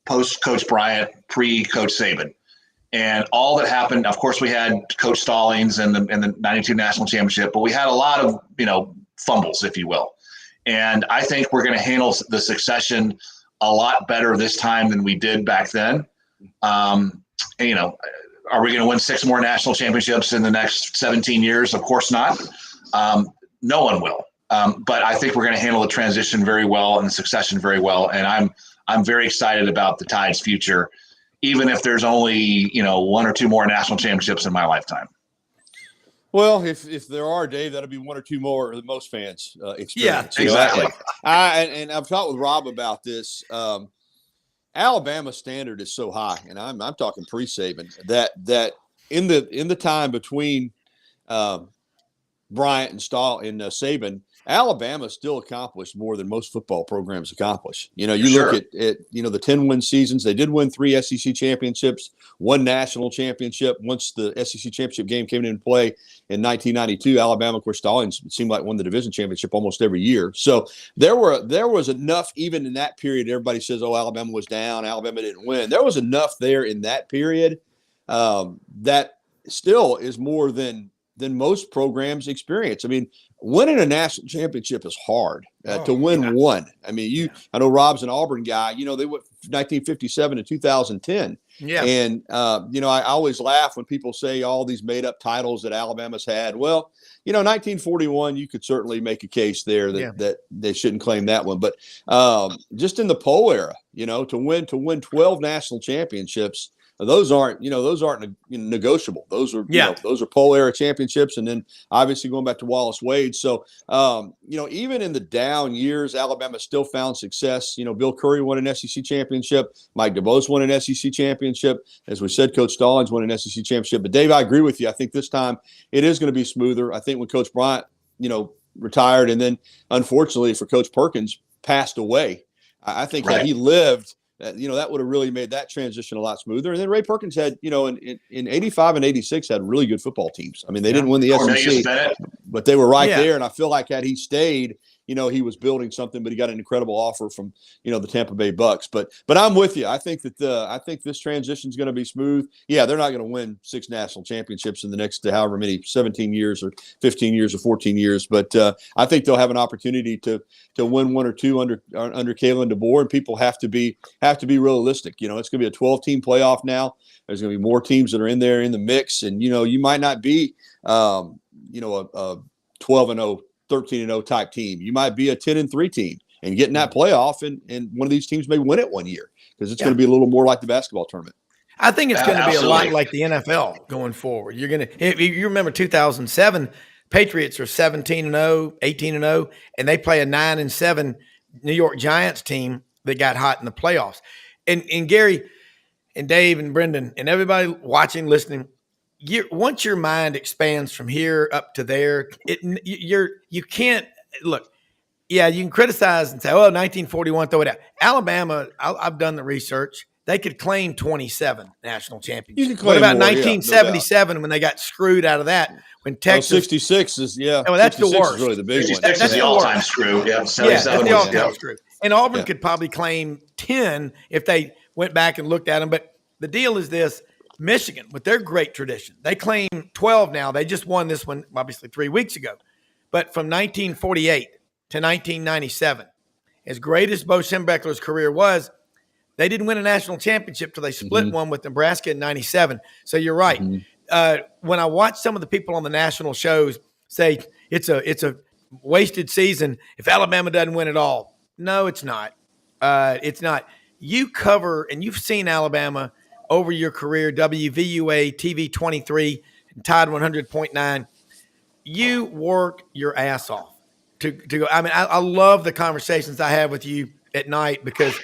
post Coach Bryant, pre Coach Saban, and all that happened. Of course, we had Coach Stallings and the '92 national championship, but we had a lot of fumbles, if you will. And I think we're going to handle the succession a lot better this time than we did back then. Are we going to win 6 more national championships in the next 17 years? Of course not. No one will. But I think we're going to handle the transition very well and the succession very well. And I'm very excited about the Tide's future, even if there's only, 1 or 2 more national championships in my lifetime. Well, if there are, Dave, that'll be 1 or 2 more than most fans experience. Yeah, exactly. And I've talked with Rob about this. Alabama's standard is so high, and I'm talking pre-Saban, that in the time between Bryant and Saban, Alabama still accomplished more than most football programs accomplish. You look at the 10-win seasons. They did win 3 SEC championships, 1 national championship. Once the SEC championship game came into play in 1992, Alabama, of course, Stallings, it seemed like won the division championship almost every year. So there was enough, even in that period. Everybody says, "Oh, Alabama was down. Alabama didn't win." There was enough there in that period that still is more than most programs experience. I mean, winning a national championship is hard. To win one. I mean, I know Rob's an Auburn guy. They went 1957 to 2010. Yeah. And, I always laugh when people say all these made up titles that Alabama's had. Well, 1941, you could certainly make a case there that they shouldn't claim that one. But just in the Poe era, to win 12 national championships, those aren't negotiable. Those are Poe era championships, and then obviously going back to Wallace Wade. So even in the down years, Alabama still found success. Bill Curry won an SEC championship. Mike DeBose won an SEC championship. As we said, Coach Stallings won an SEC championship. But Dave, I agree with you. I think this time it is going to be smoother. I think when Coach Bryant, retired, and then unfortunately for Coach Perkins passed away, I think that he lived. That would have really made that transition a lot smoother. And then Ray Perkins had, in 85 and 86 had really good football teams. I mean, they didn't win the SEC, but they were right there. And I feel like had he stayed, he was building something, but he got an incredible offer from, the Tampa Bay Bucks. But I'm with you. I think this transition is going to be smooth. Yeah, they're not going to win 6 national championships in the next however many 17 years or 15 years or 14 years. But I think they'll have an opportunity to win 1 or 2 under Kalen DeBoer, and people have to be realistic. It's going to be a 12-team playoff now. There's going to be more teams that are in there in the mix, and you might not be a 12-0, 13-0 type team. You might be a 10-3 team and get in that playoff, and one of these teams may win it one year because it's going to be a little more like the basketball tournament. I think it's going to be a Absolutely. lot like the NFL going forward. If you remember 2007, Patriots are 17-0, 18-0, and they play a 9-7 New York Giants team that got hot in the playoffs. And Gary and Dave and Brenden and everybody watching, listening, once your mind expands from here up to there, you can't look. Yeah, you can criticize and say, "Oh, 1941, throw it out." Alabama, I've done the research. They could claim 27 national championships. What about 1977 when they got screwed out of that? When Texas 66 is Oh, that's the worst. Is really the big one. 66 is the all-time screw. Yeah, 77 that's the was all-time screw. And Auburn could probably claim 10 if they went back and looked at them. But the deal is this: Michigan, with their great tradition, they claim 12 now. They just won this one, obviously, 3 weeks ago. But from 1948 to 1997, as great as Bo Schembechler's career was, they didn't win a national championship till they split one with Nebraska in 97. So you're right. When I watch some of the people on the national shows say it's a wasted season if Alabama doesn't win it all. No, it's not. It's not. You cover, and you've seen Alabama over your career, WVUA, TV 23, and Tide 100.9. You work your ass off to go. I mean, I love the conversations I have with you at night because,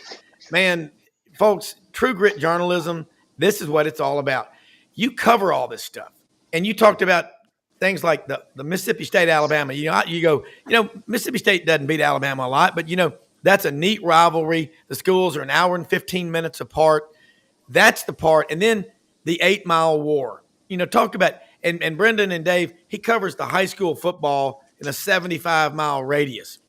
man, folks, true grit journalism, this is what it's all about. You cover all this stuff. And you talked about things like the Mississippi State, Alabama. You go, Mississippi State doesn't beat Alabama a lot, but, that's a neat rivalry. The schools are an hour and 15 minutes apart. That's the part. And then the 8 Mile War. Talk about, and Brenden and Dave, he covers the high school football in a 75-mile radius,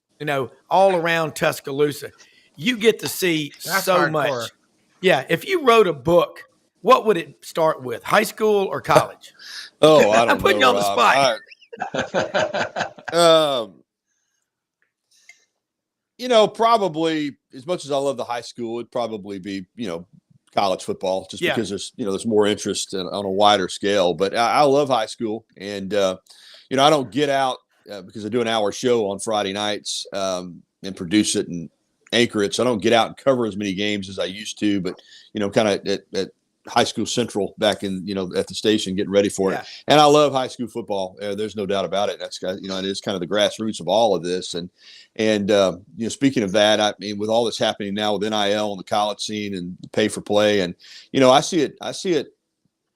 all around Tuscaloosa. You get to see That's so hardcore. much. Yeah. If you wrote a book, what would it start with? High school or college? Oh, I don't I'm putting know, you on the Rob. Probably as much as I love the high school, it'd probably be, college football just because there's more interest on a wider scale. But I love high school. And, I don't get out because I do an hour show on Friday nights and produce it and anchor it. So I don't get out and cover as many games as I used to, but, kind of at High School Central back in, at the station getting ready for it. And I love high school football. There's no doubt about it. That's, it is kind of the grassroots of all of this. And speaking of that, I mean, with all that's happening now with NIL and the college scene and pay for play, and, I see it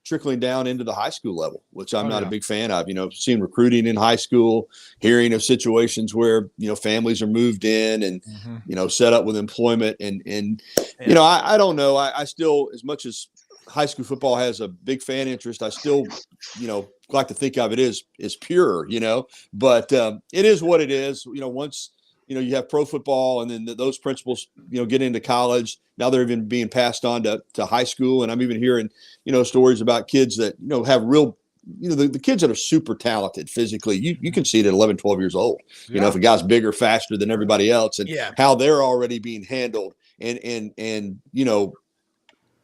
trickling down into the high school level, which I'm not a big fan of, seeing recruiting in high school, hearing of situations where, families are moved in and, set up with employment. And I don't know. I still, as much as high school football has a big fan interest, I still, like to think of it as pure, but it is what it is. Once, you have pro football and then those principles, get into college. Now they're even being passed on to high school. And I'm even hearing, stories about kids that, have real, the kids that are super talented physically, you can see it at 11, 12 years old, if a guy's bigger, faster than everybody else, and how they're already being handled and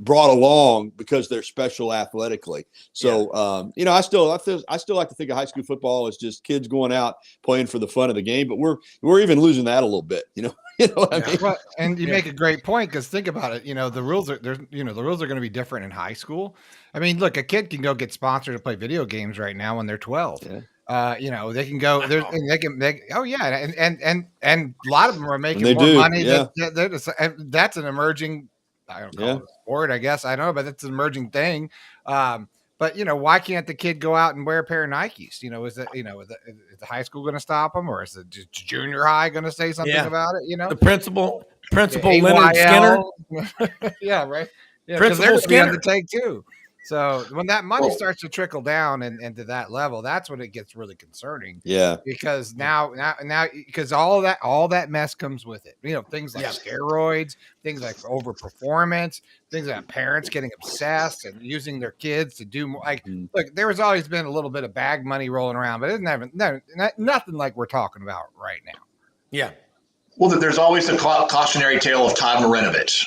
brought along because they're special athletically. So, I still like to think of high school football as just kids going out playing for the fun of the game, but we're even losing that a little bit, you know what I mean? Well, and you make a great point, because think about it, the rules are the rules are going to be different in high school. I mean, look, a kid can go get sponsored to play video games right now when they're 12. They can go there and and a lot of them are making more money. That's an emerging, I don't call it a sport, I guess. I don't know, but it's an emerging thing. But why can't the kid go out and wear a pair of Nikes? Is the high school going to stop them, or is the junior high going to say something about it? The principal Leonard Skinner. Yeah, right. Yeah, Principal Skinner Skinner to take too. So when that money Well- starts to trickle down and to that level, that's when it gets really concerning. Yeah. Because now, because all that mess comes with it. Things like steroids, things like overperformance, things like parents getting obsessed and using their kids to do more. Like, look, there has always been a little bit of bag money rolling around, but it's nothing like we're talking about right now. Yeah. Well, there's always the cautionary tale of Todd Marinovich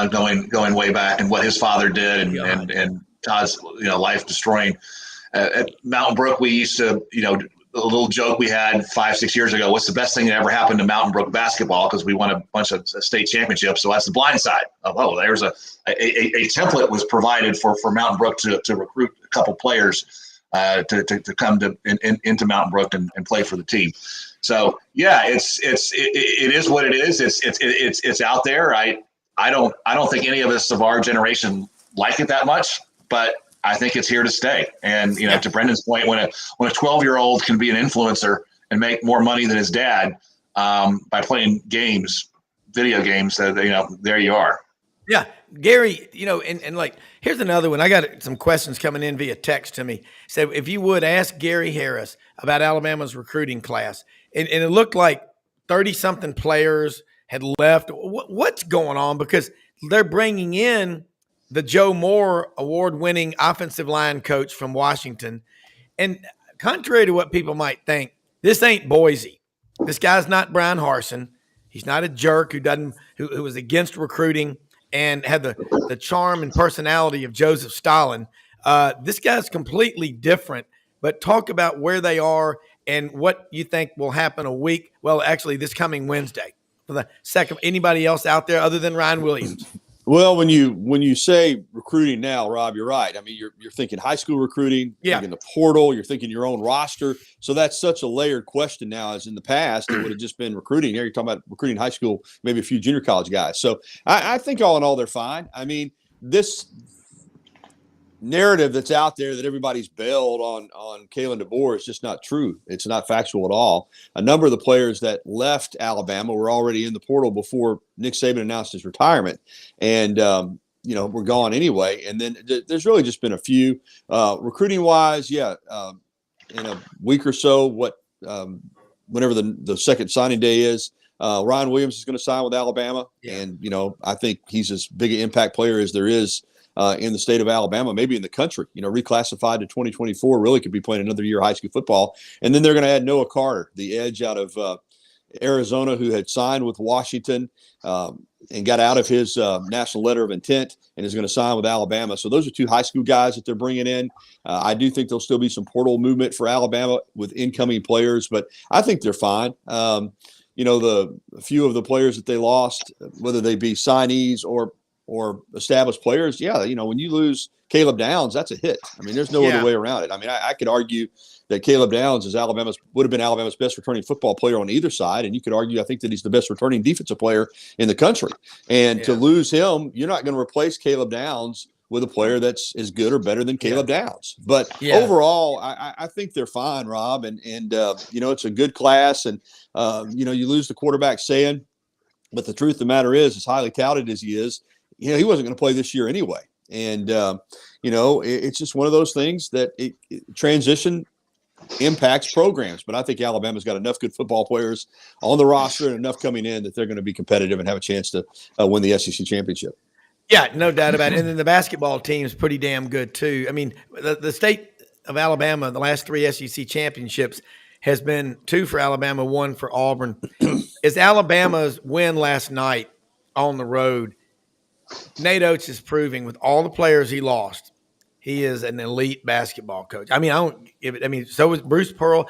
going way back and what his father did and Todd's life destroying. At Mountain Brook, we used to a little joke we had 5-6 years ago. What's the best thing that ever happened to Mountain Brook basketball? Because we won a bunch of state championships. So that's the blind side of there's a template was provided for Mountain Brook to recruit a couple players to come into Mountain Brook and play for the team. So yeah, it is what it is. It's out there. I don't think any of us of our generation like it that much, but I think it's here to stay. And to Brendan's point, when a 12-year-old can be an influencer and make more money than his dad by playing video games, there you are. Yeah, Gary, and like, here's another one. I got some questions coming in via text to me. Said, if you would ask Gary Harris about Alabama's recruiting class, and it looked like 30-something players had left. What's going on? Because they're bringing in the Joe Moore award-winning offensive line coach from Washington. And contrary to what people might think, this ain't Boise. This guy's not Brian Harsin. He's not a jerk who was against recruiting and had the charm and personality of Joseph Stalin. This guy's completely different. But talk about where they are and what you think will happen this coming Wednesday. For the second, anybody else out there other than Ryan Williams? Well, when you say recruiting now, Rob, you're right. I mean, you're thinking high school recruiting, thinking the portal, you're thinking your own roster. So that's such a layered question now, as in the past it would have just been recruiting. Here you're talking about recruiting high school, maybe a few junior college guys. So I think all in all they're fine. I mean, this narrative that's out there that everybody's bailed on Kalen DeBoer is just not true. It's not factual at all. A number of the players that left Alabama were already in the portal before Nick Saban announced his retirement, and were gone anyway. And then there's really just been a few recruiting wise. In a week or so, whenever the second signing day is, Ryan Williams is going to sign with Alabama, and I think he's as big an impact player as there is in the state of Alabama, maybe in the country. Reclassified to 2024, really could be playing another year of high school football. And then they're going to add Noah Carter, the edge out of Arizona, who had signed with Washington and got out of his national letter of intent and is going to sign with Alabama. So those are two high school guys that they're bringing in. I do think there'll still be some portal movement for Alabama with incoming players, but I think they're fine. A few of the players that they lost, whether they be signees or established players, when you lose Caleb Downs, that's a hit. I mean, there's no other way around it. I mean, I could argue that Caleb Downs would have been Alabama's best returning football player on either side, and you could argue, I think, that he's the best returning defensive player in the country. And to lose him, you're not going to replace Caleb Downs with a player that's as good or better than Caleb Downs. But overall, I think they're fine, Rob, and it's a good class, and you lose the quarterback saying, but the truth of the matter is, as highly touted as he is, he wasn't going to play this year anyway. And, it's just one of those things that transition impacts programs. But I think Alabama's got enough good football players on the roster and enough coming in that they're going to be competitive and have a chance to win the SEC championship. Yeah, no doubt about it. And then the basketball team is pretty damn good too. I mean, the state of Alabama, the last 3 SEC championships has been 2 for Alabama, 1 for Auburn. Is Alabama's win last night on the road? Nate Oates is proving with all the players he lost, he is an elite basketball coach. I mean, so is Bruce Pearl.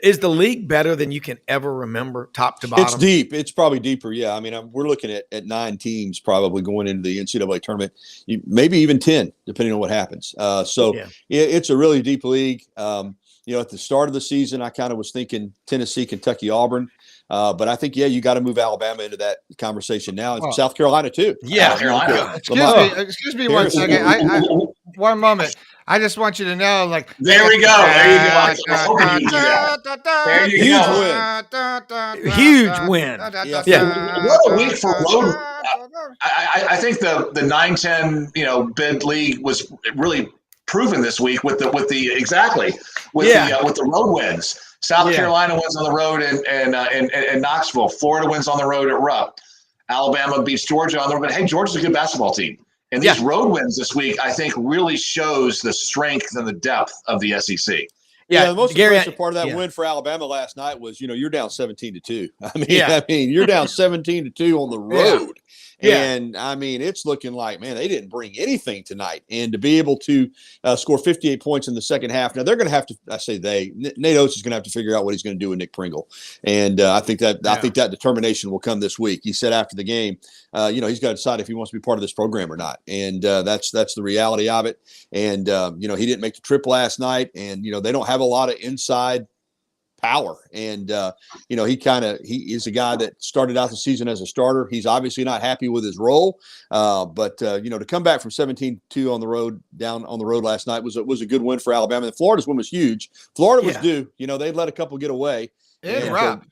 Is the league better than you can ever remember, top to bottom? It's deep. It's probably deeper. Yeah. I mean, we're looking at 9 teams probably going into the NCAA tournament, maybe even 10, depending on what happens. It's a really deep league. At the start of the season, I kind of was thinking Tennessee, Kentucky, Auburn. But I think, you got to move Alabama into that conversation now. It's South Carolina, too. Yeah. South Carolina. Excuse me 1 second. I one moment. I just want you to know, there we go. There you go. I was hoping you'd do that. There you go. Huge win. Yeah. What a week for road. I think the 9-10, bid league was really proven this week with the road wins. South Carolina wins on the road in Knoxville. Florida wins on the road at Rupp. Alabama beats Georgia on the road. But hey, Georgia's a good basketball team. And these road wins this week, I think, really shows the strength and the depth of the SEC. Yeah, the most impressive part of that win for Alabama last night was, you're down 17-2. I mean, you're down 17-2 on the road. And I mean, it's looking like, man, they didn't bring anything tonight. And to be able to score 58 points in the second half. Now they're going to have to, Nate Oates is going to have to figure out what he's going to do with Nick Pringle. And I think that determination will come this week. He said after the game, he's got to decide if he wants to be part of this program or not. And that's the reality of it. And, he didn't make the trip last night, and, they don't have a lot of inside power. And, he is a guy that started out the season as a starter. He's obviously not happy with his role. But to come back from 17-2 on the road, down on the road last night was a good win for Alabama. And Florida's win was huge. Florida was due. They'd let a couple get away. And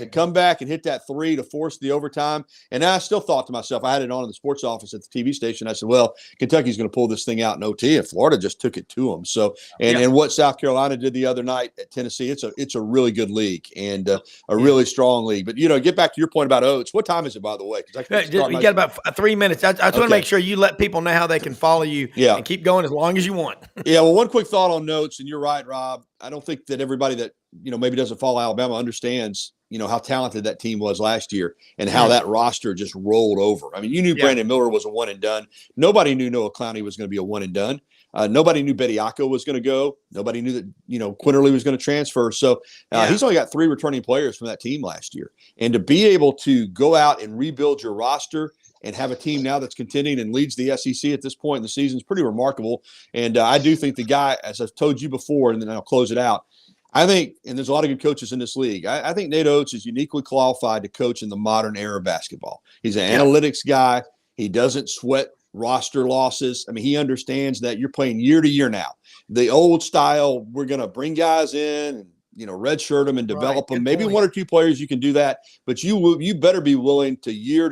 to come back and hit that 3 to force the overtime. And I still thought to myself, I had it on in the sports office at the TV station. I said, well, Kentucky's going to pull this thing out in OT, and Florida just took it to them. So, and what South Carolina did the other night at Tennessee, it's a really good league and a really strong league. But, get back to your point about Oates. What time is it, by the way? You got about 3 minutes. I just want to make sure you let people know how they can follow you and keep going as long as you want. Well, one quick thought on notes, and you're right, Rob. I don't think that everybody that, maybe doesn't follow Alabama understands, how talented that team was last year and how that roster just rolled over. I mean, you knew Brandon Miller was a one and done. Nobody knew Noah Clowney was going to be a one and done. Nobody knew Bediako was going to go. Nobody knew that, Quinterly was going to transfer. So he's only got 3 returning players from that team last year. And to be able to go out and rebuild your roster and have a team now that's contending and leads the SEC at this point in the season is pretty remarkable. And I do think the guy, as I've told you before, and then I'll close it out, I think, and there's a lot of good coaches in this league, I think Nate Oates is uniquely qualified to coach in the modern era of basketball. He's an analytics guy. He doesn't sweat roster losses. I mean, he understands that you're playing year to year now. The old style, we're going to bring guys in and, redshirt them and develop them. Maybe 1 or 2 players you can do that, but you better be willing to year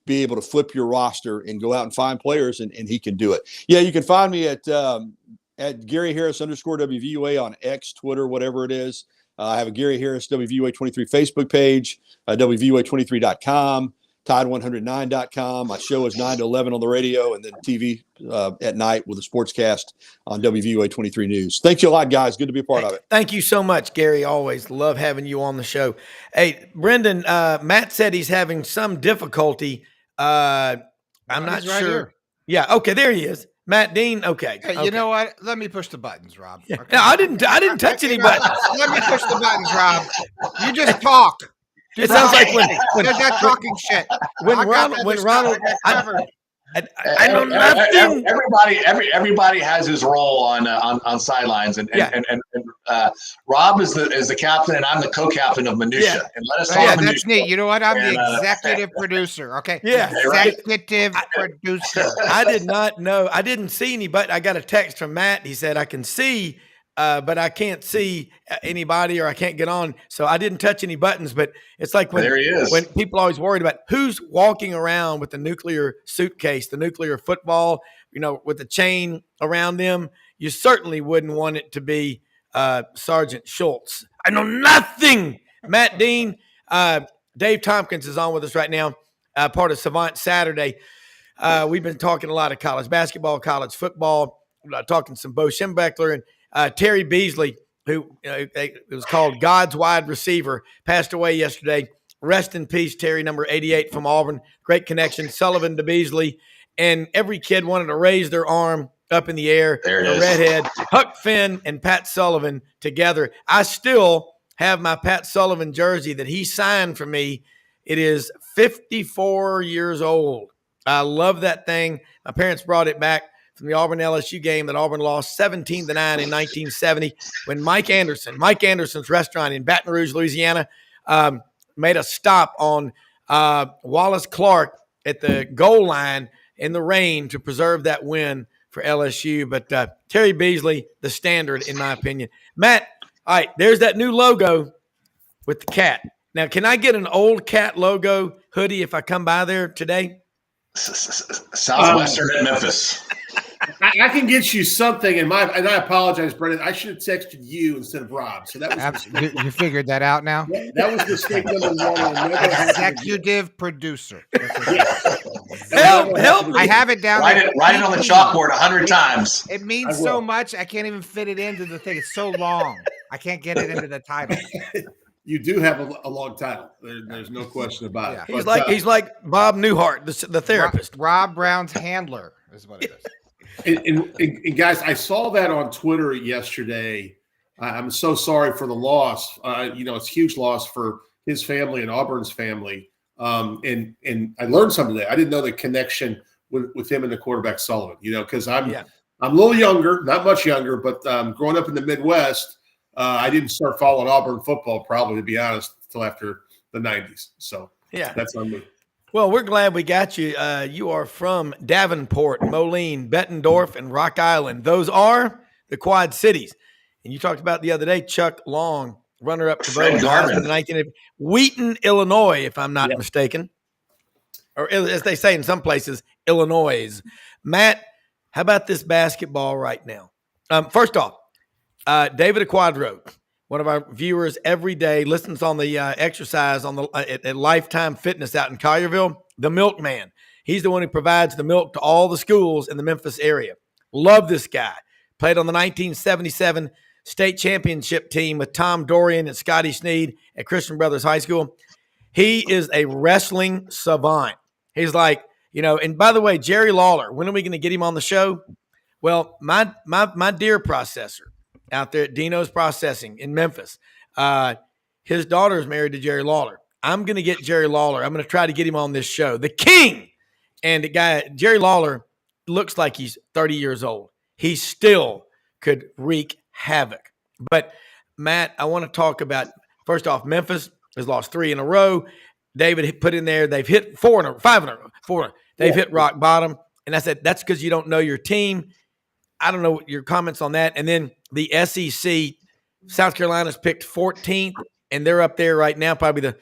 be able to flip your roster and go out and find players, and he can do it. Yeah, you can find me at Gary Harris _WVUA on X, Twitter, whatever it is. I have a Gary Harris WVUA 23 Facebook page, WVUA23.com, Tide109.com. My show is 9 to 11 on the radio, and then TV at night with a sportscast on WVUA 23 News. Thank you a lot, guys. Good to be a part of it. Thank you so much, Gary. Always love having you on the show. Hey, Brenden, Matt said he's having some difficulty. I'm not sure. Here. Yeah. Okay. There he is. Matt Dean. Okay. Hey, you know what? Let me push the buttons, Rob. Okay. No, I didn't touch any buttons. Let me push the buttons, Rob. You just talk. It sounds like when that talking shit. Ronald, I know nothing. Everybody has his role on sidelines, and Rob is the captain, and I'm the co-captain of minutia. And let us talk that's neat. You know what? I'm the executive producer. Okay. Yeah. Executive producer. I did not know. I didn't see any, but I got a text from Matt. He said I can see. But I can't see anybody, or I can't get on. So I didn't touch any buttons. But it's like when people are always worried about who's walking around with the nuclear suitcase, the nuclear football, with the chain around them. You certainly wouldn't want it to be Sergeant Schultz. I know nothing. Matt Dean, Dave Tompkins is on with us right now, part of Savant Saturday. We've been talking a lot of college basketball, college football, talking some Bo Schembechler and Terry Beasley, who it was called God's wide receiver, passed away yesterday. Rest in peace, Terry, number 88 from Auburn. Great connection, Sullivan to Beasley. And every kid wanted to raise their arm up in the air. The redhead, Huck Finn and Pat Sullivan together. I still have my Pat Sullivan jersey that he signed for me. It is 54 years old. I love that thing. My parents brought it back from the Auburn LSU game that Auburn lost 17-9 in 1970 when Mike Anderson's restaurant in Baton Rouge, Louisiana, made a stop on Wallace Clark at the goal line in the rain to preserve that win for LSU. But Terry Beasley, the standard, in my opinion. Matt, all right, there's that new logo with the cat. Now, can I get an old cat logo hoodie if I come by there today? Southwestern at Memphis. I can get you something and I apologize, Brendan. I should have texted you instead of Rob. So that was You figured that out now? that was mistake number one. Executive producer. Help me. I have it down Write there. it on the chalkboard 100 times. It means so much. I can't even fit it into the thing. It's so long. I can't get it into the title. You do have a long title. There's no question about it. Yeah. He's like Bob Newhart, the therapist. Rob Browne's handler is what it is. And guys, I saw that on Twitter yesterday. I'm so sorry for the loss. It's a huge loss for his family and Auburn's family. And I learned something today. I didn't know the connection with him and the quarterback Sullivan. Because I'm a little younger, not much younger, but growing up in the Midwest, I didn't start following Auburn football, probably, to be honest, until after the 90s. So that's on me. Well, we're glad we got you. You are from Davenport, Moline, Bettendorf, and Rock Island. Those are the Quad Cities. And you talked about the other day, Chuck Long, runner-up to vote in the 1980s. Wheaton, Illinois, if I'm not mistaken. Or as they say in some places, Illinois. Matt, how about this basketball right now? First off, David Aquadro, one of our viewers every day, listens on the exercise on the at Lifetime Fitness out in Collierville, the milkman. He's the one who provides the milk to all the schools in the Memphis area. Love this guy. Played on the 1977 state championship team with Tom Dorian and Scotty Sneed at Christian Brothers High School. He is a wrestling savant. He's like, and by the way, Jerry Lawler, when are we going to get him on the show? Well, my deer processor out there at Dino's Processing in Memphis, his daughter is married to Jerry Lawler. I'm going to get Jerry Lawler. I'm going to try to get him on this show. The king. And the guy, Jerry Lawler, looks like he's 30 years old. He still could wreak havoc. But, Matt, I want to talk about, first off, Memphis has lost 3 in a row. David put in there, they've hit 5 in a row. They've hit rock bottom. And I said, that's because you don't know your team. I don't know your comments on that. And then the SEC, South Carolina's picked 14th, and they're up there right now, probably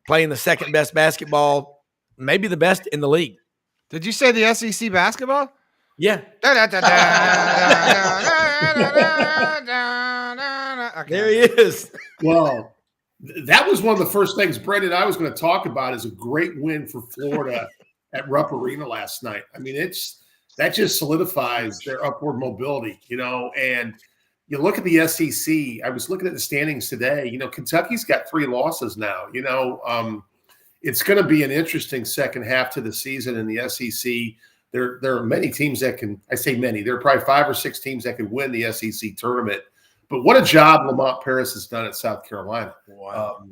playing the second best basketball, maybe the best in the league. Did you say the SEC basketball? Yeah. There he is. Well, that was one of the first things, Brenden, I was going to talk about is a great win for Florida at Rupp Arena last night. I mean, that just solidifies their upward mobility, and you look at the SEC. I was looking at the standings today. Kentucky's got 3 losses now. It's going to be an interesting second half to the season in the SEC. There are many teams that can – I say many. There are probably 5 or 6 teams that could win the SEC tournament. But what a job Lamont Paris has done at South Carolina. Wow.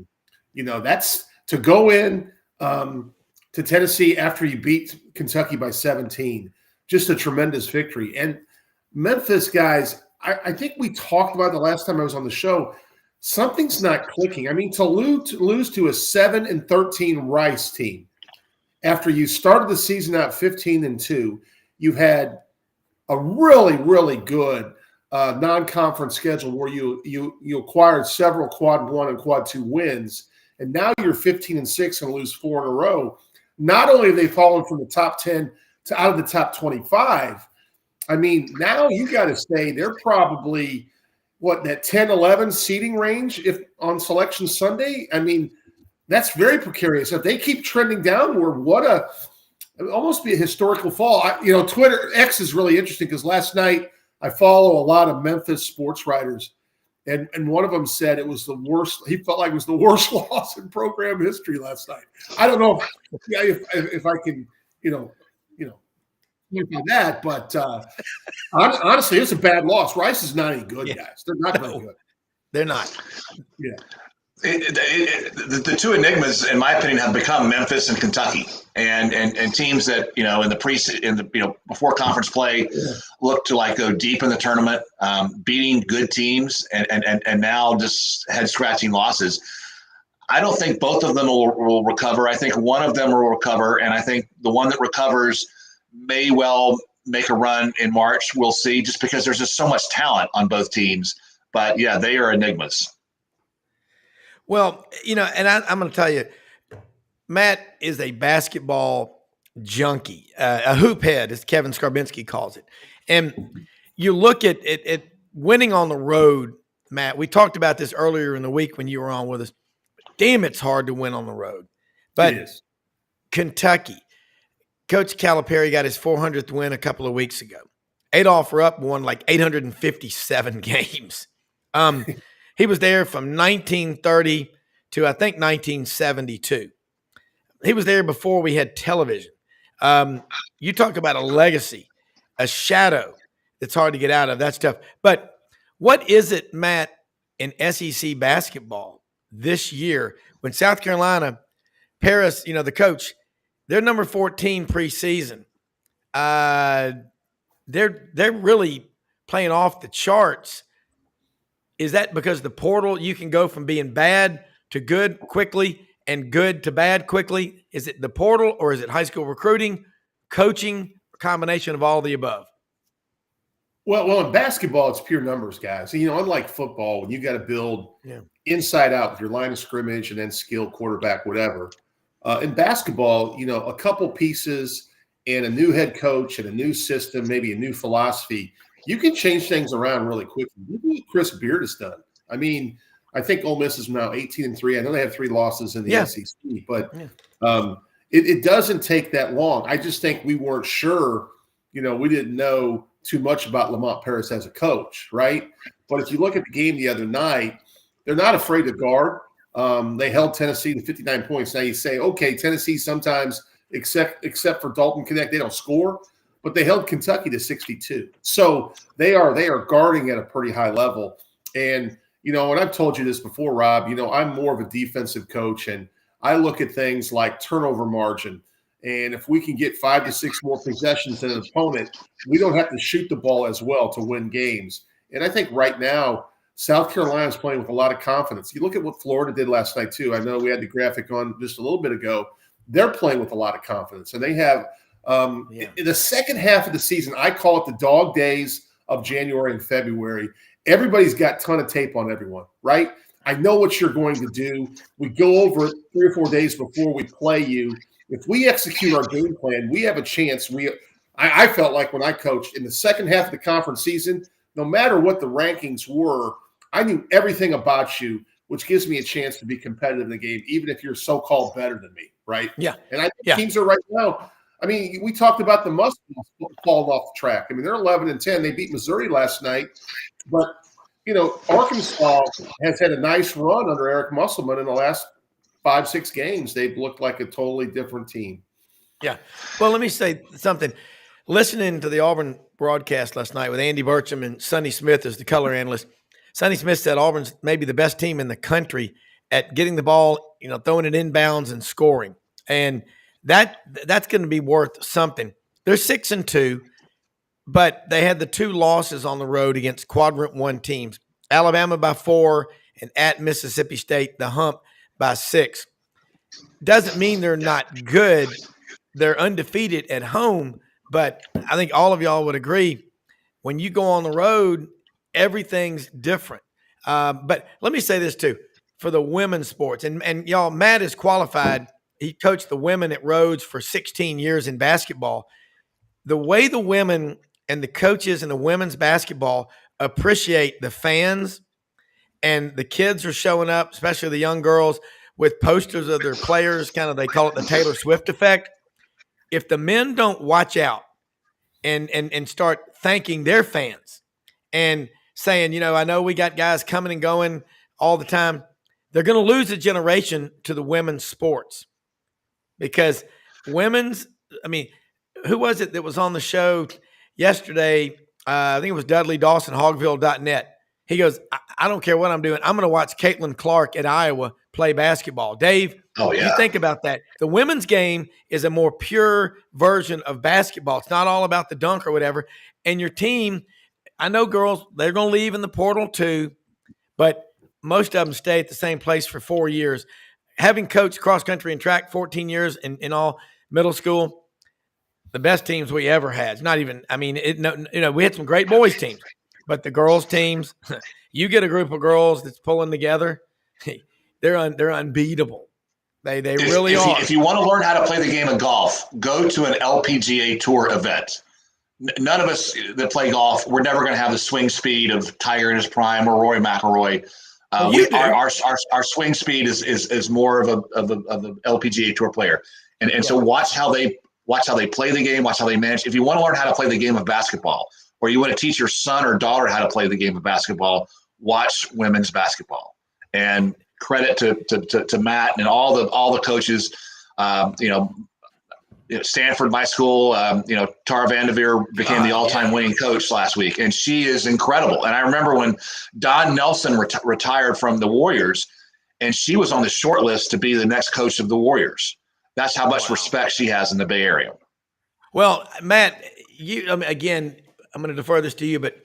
That's to go in to Tennessee after you beat Kentucky by 17. Just a tremendous victory. And Memphis, guys, I think we talked about the last time I was on the show. Something's not clicking. I mean, to lose to a 7-13 Rice team after you started the season out 15-2, you've had a really, really good non-conference schedule where you acquired several quad 1 and quad 2 wins, and now you're 15-6 and lose 4 in a row. Not only have they fallen from the top 10 to out of the top 25, I mean, now you got to say they're probably that 10-11 seeding range if on Selection Sunday. I mean, that's very precarious. If they keep trending downward, it would almost be a historical fall. Twitter X is really interesting because last night I follow a lot of Memphis sports writers, and one of them said it was the worst. He felt like it was the worst loss in program history last night. I don't know if I can, that, but honestly, it's a bad loss. Rice is not any good, guys. They're not very good. They're not. Yeah. The 2 enigmas, in my opinion, have become Memphis and Kentucky, and teams that before conference play look to go deep in the tournament, beating good teams, and now just head scratching losses. I don't think both of them will recover. I think one of them will recover, and I think the one that recovers may well make a run in March. We'll see, just because there's just so much talent on both teams. But yeah, they are enigmas. Well, and I'm going to tell you, Matt is a basketball junkie, a hoop head, as Kevin Skarbinski calls it. And you look at winning on the road, Matt. We talked about this earlier in the week when you were on with us. Damn, it's hard to win on the road. But It is. Kentucky, Coach Calipari got his 400th win a couple of weeks ago. Adolph Rupp won like 857 games. He was there from 1930 to, I think, 1972. He was there before we had television. You talk about a legacy, a shadow that's hard to get out of. That's tough. But what is it, Matt, in SEC basketball this year when South Carolina, Paris, the coach, they're number 14 preseason. They're really playing off the charts. Is that because the portal, you can go from being bad to good quickly and good to bad quickly? Is it the portal, or is it high school recruiting, coaching, a combination of all the above? Well, in basketball, it's pure numbers, guys. Unlike football, when you got to build inside out with your line of scrimmage and then skill, quarterback, whatever. In basketball, a couple pieces and a new head coach and a new system, maybe a new philosophy, you can change things around really quickly. Look what Chris Beard has done. I mean, I think Ole Miss is now 18-3. I know they have 3 losses in the SEC, but it doesn't take that long. I just think we weren't sure. We didn't know too much about Lamont Paris as a coach, right? But if you look at the game the other night, they're not afraid to guard. They held Tennessee to 59 points. Now you say, okay, Tennessee sometimes, except for Dalton Connect, they don't score, but they held Kentucky to 62. So they are guarding at a pretty high level. And, and I've told you this before, Rob, I'm more of a defensive coach, and I look at things like turnover margin. And if we can get 5 to 6 more possessions than an opponent, we don't have to shoot the ball as well to win games. And I think right now, South Carolina is playing with a lot of confidence. You look at what Florida did last night, too. I know we had the graphic on just a little bit ago. They're playing with a lot of confidence. And they have in the second half of the season, I call it the dog days of January and February. Everybody's got a ton of tape on everyone, right? I know what you're going to do. We go over it 3 or 4 days before we play you. If we execute our game plan, we have a chance. I felt like when I coached in the second half of the conference season, no matter what the rankings were, I knew everything about you, which gives me a chance to be competitive in the game, even if you're so-called better than me, right? Yeah. And I think teams are right now. I mean, we talked about the Mustangs falling off the track. I mean, they're 11-10. They beat Missouri last night. But, Arkansas has had a nice run under Eric Musselman in the last 5-6 games. They've looked like a totally different team. Yeah. Well, let me say something. Listening to the Auburn broadcast last night with Andy Burcham and Sonny Smith as the color analyst, Sonny Smith said Auburn's maybe the best team in the country at getting the ball, throwing it inbounds and scoring. And that's going to be worth something. They're 6-2, but they had the 2 losses on the road against quadrant 1 teams, Alabama by 4 and at Mississippi State, the Hump, by 6. Doesn't mean they're not good. They're undefeated at home, but I think all of y'all would agree when you go on the road, everything's different. But let me say this too, for the women's sports, and y'all, Matt is qualified. He coached the women at Rhodes for 16 years in basketball. The way the women and the coaches in the women's basketball appreciate the fans, and the kids are showing up, especially the young girls, with posters of their players, kind of, they call it the Taylor Swift effect. If the men don't watch out and start thanking their fans and saying, I know we got guys coming and going all the time, they're going to lose a generation to the women's sports. Because who was it that was on the show yesterday? I think it was Dudley Dawson, Hogville.net. He goes, I don't care what I'm doing. I'm going to watch Caitlin Clark at Iowa play basketball. Dave, you think about that. The women's game is a more pure version of basketball. It's not all about the dunk or whatever. And your team, I know girls, they're going to leave in the portal too, but most of them stay at the same place for 4 years. Having coached cross country and track 14 years in all middle school, the best teams we ever had. It's not even, we had some great boys teams, but the girls teams, you get a group of girls that's pulling together, they're unbeatable. They really are. If you want to learn how to play the game of golf, go to an LPGA Tour event. None of us that play golf, we're never going to have the swing speed of Tiger in his prime or Rory McIlroy. Our swing speed is more of a LPGA Tour player, and so watch how they play the game, watch how they manage. If you want to learn how to play the game of basketball, or you want to teach your son or daughter how to play the game of basketball, watch women's basketball. And credit to Matt and all the coaches. Stanford, my school, Tara Vanderveer became the all-time winning coach last week, and she is incredible. And I remember when Don Nelson retired from the Warriors, and she was on the short list to be the next coach of the Warriors. That's how much respect she has in the Bay Area. Well, Matt, again, I'm going to defer this to you, but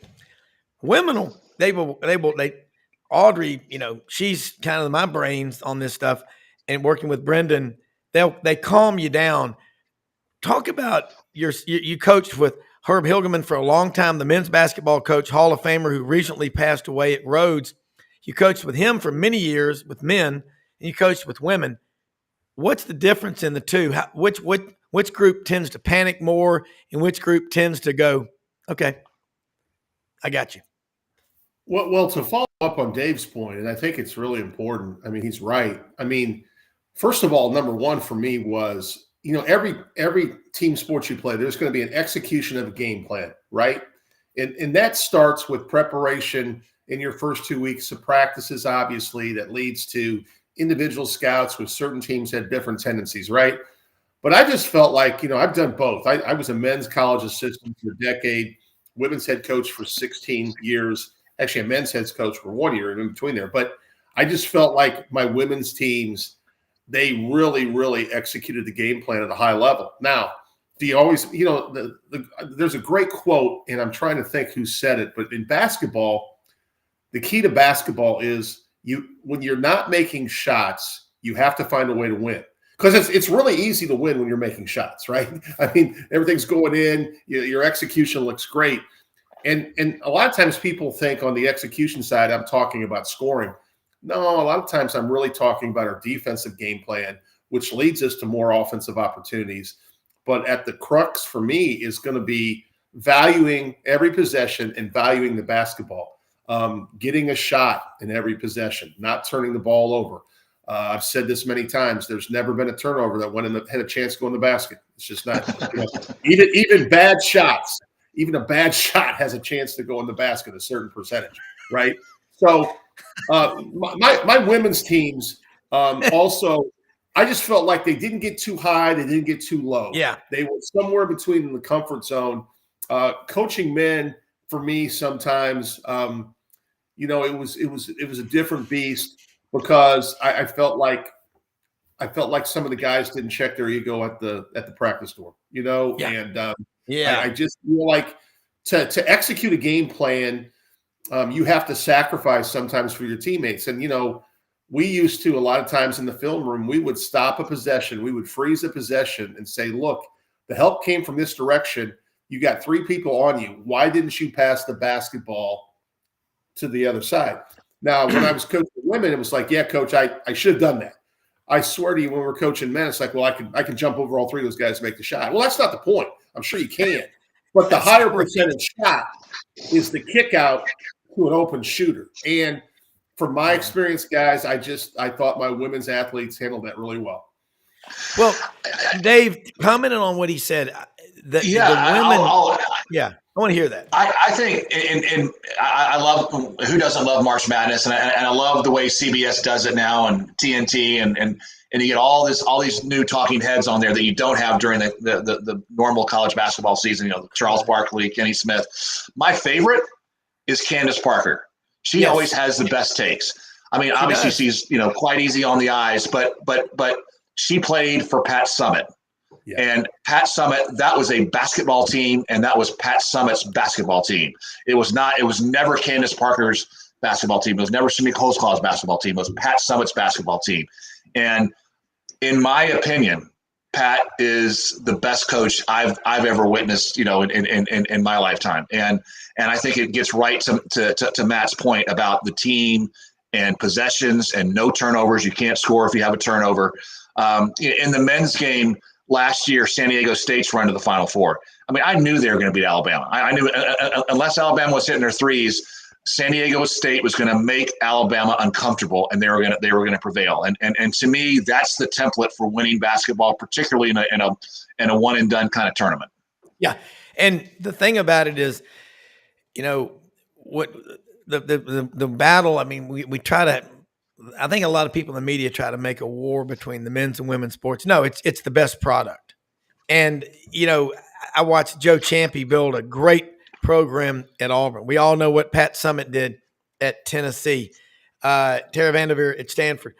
women, Audrey, she's kind of my brains on this stuff, and working with Brenden, they calm you down. Talk about you coached with Herb Hilgeman for a long time, the men's basketball coach, Hall of Famer, who recently passed away at Rhodes. You coached with him for many years with men, and you coached with women. What's the difference in the two? Which group tends to panic more, and which group tends to go, okay, I got you? Well, to follow up on Dave's point, and I think it's really important. I mean, he's right. I mean, first of all, number one for me was, every team sport you play, there's going to be an execution of a game plan, right? And that starts with preparation in your first 2 weeks of practices, obviously, that leads to individual scouts with certain teams had different tendencies, right? But I just felt like, I've done both. I was a men's college assistant for a decade, women's head coach for 16 years, actually a men's head coach for 1 year in between there. But I just felt like my women's teams, they really, really executed the game plan at a high level. Now, do you always, there's a great quote, and I'm trying to think who said it, but in basketball, the key to basketball is when you're not making shots, you have to find a way to win. Because it's really easy to win when you're making shots, right? I mean, everything's going in, your execution looks great. And a lot of times people think on the execution side, I'm talking about scoring. No, a lot of times I'm really talking about our defensive game plan, which leads us to more offensive opportunities. But at the crux for me is going to be valuing every possession and valuing the basketball, getting a shot in every possession, not turning the ball over. I've said this many times. There's never been a turnover that had a chance to go in the basket. It's just not. Even bad shots, even a bad shot has a chance to go in the basket, a certain percentage, right? So my women's teams also, I just felt like they didn't get too high, they didn't get too low. Yeah, they were somewhere between the comfort zone. Coaching men for me sometimes, it was a different beast because I felt like some of the guys didn't check their ego at the practice door, and I just feel like to execute a game plan. You have to sacrifice sometimes for your teammates. And, we used to, a lot of times in the film room, we would stop a possession. We would freeze a possession and say, look, the help came from this direction. You got 3 people on you. Why didn't you pass the basketball to the other side? Now, when I was coaching women, it was like, yeah, coach, I should have done that. I swear to you, when we're coaching men, it's like, well, I can jump over all 3 of those guys to make the shot. Well, that's not the point. I'm sure you can. But the higher percentage shot is the kick out to an open shooter. And from my experience, guys, I thought my women's athletes handled that really well. Well, Dave, commenting on what he said, the women. I want to hear that. I think, and I love, who doesn't love March Madness, and I love the way CBS does it now, and TNT, and you get all these new talking heads on there that you don't have during the normal college basketball season. Charles Barkley, Kenny Smith. My favorite is Candace Parker. She always has the best takes. I mean, obviously she's quite easy on the eyes, but she played for Pat Summitt. Yeah. And Pat Summitt, that was a basketball team, and that was Pat Summitt's basketball team. It was never Candace Parker's basketball team. It was never Simi Holzklaw's basketball team. It was Pat Summitt's basketball team. And in my opinion, Pat is the best coach I've ever witnessed, in my lifetime. And I think it gets right to Matt's point about the team and possessions and no turnovers. You can't score if you have a turnover. In the men's game last year, San Diego State's run to the Final Four. I mean, I knew they were going to beat Alabama. I knew unless Alabama was hitting their threes, San Diego State was going to make Alabama uncomfortable, and they were going to prevail. And to me, that's the template for winning basketball, particularly in a one and done kind of tournament. Yeah, and the thing about it is, what the battle. I mean, we try to. I think a lot of people in the media try to make a war between the men's and women's sports. No, it's the best product. And I watched Joe Champy build a great program at Auburn. We all know what Pat Summitt did at Tennessee. Tara Vanderveer at Stanford.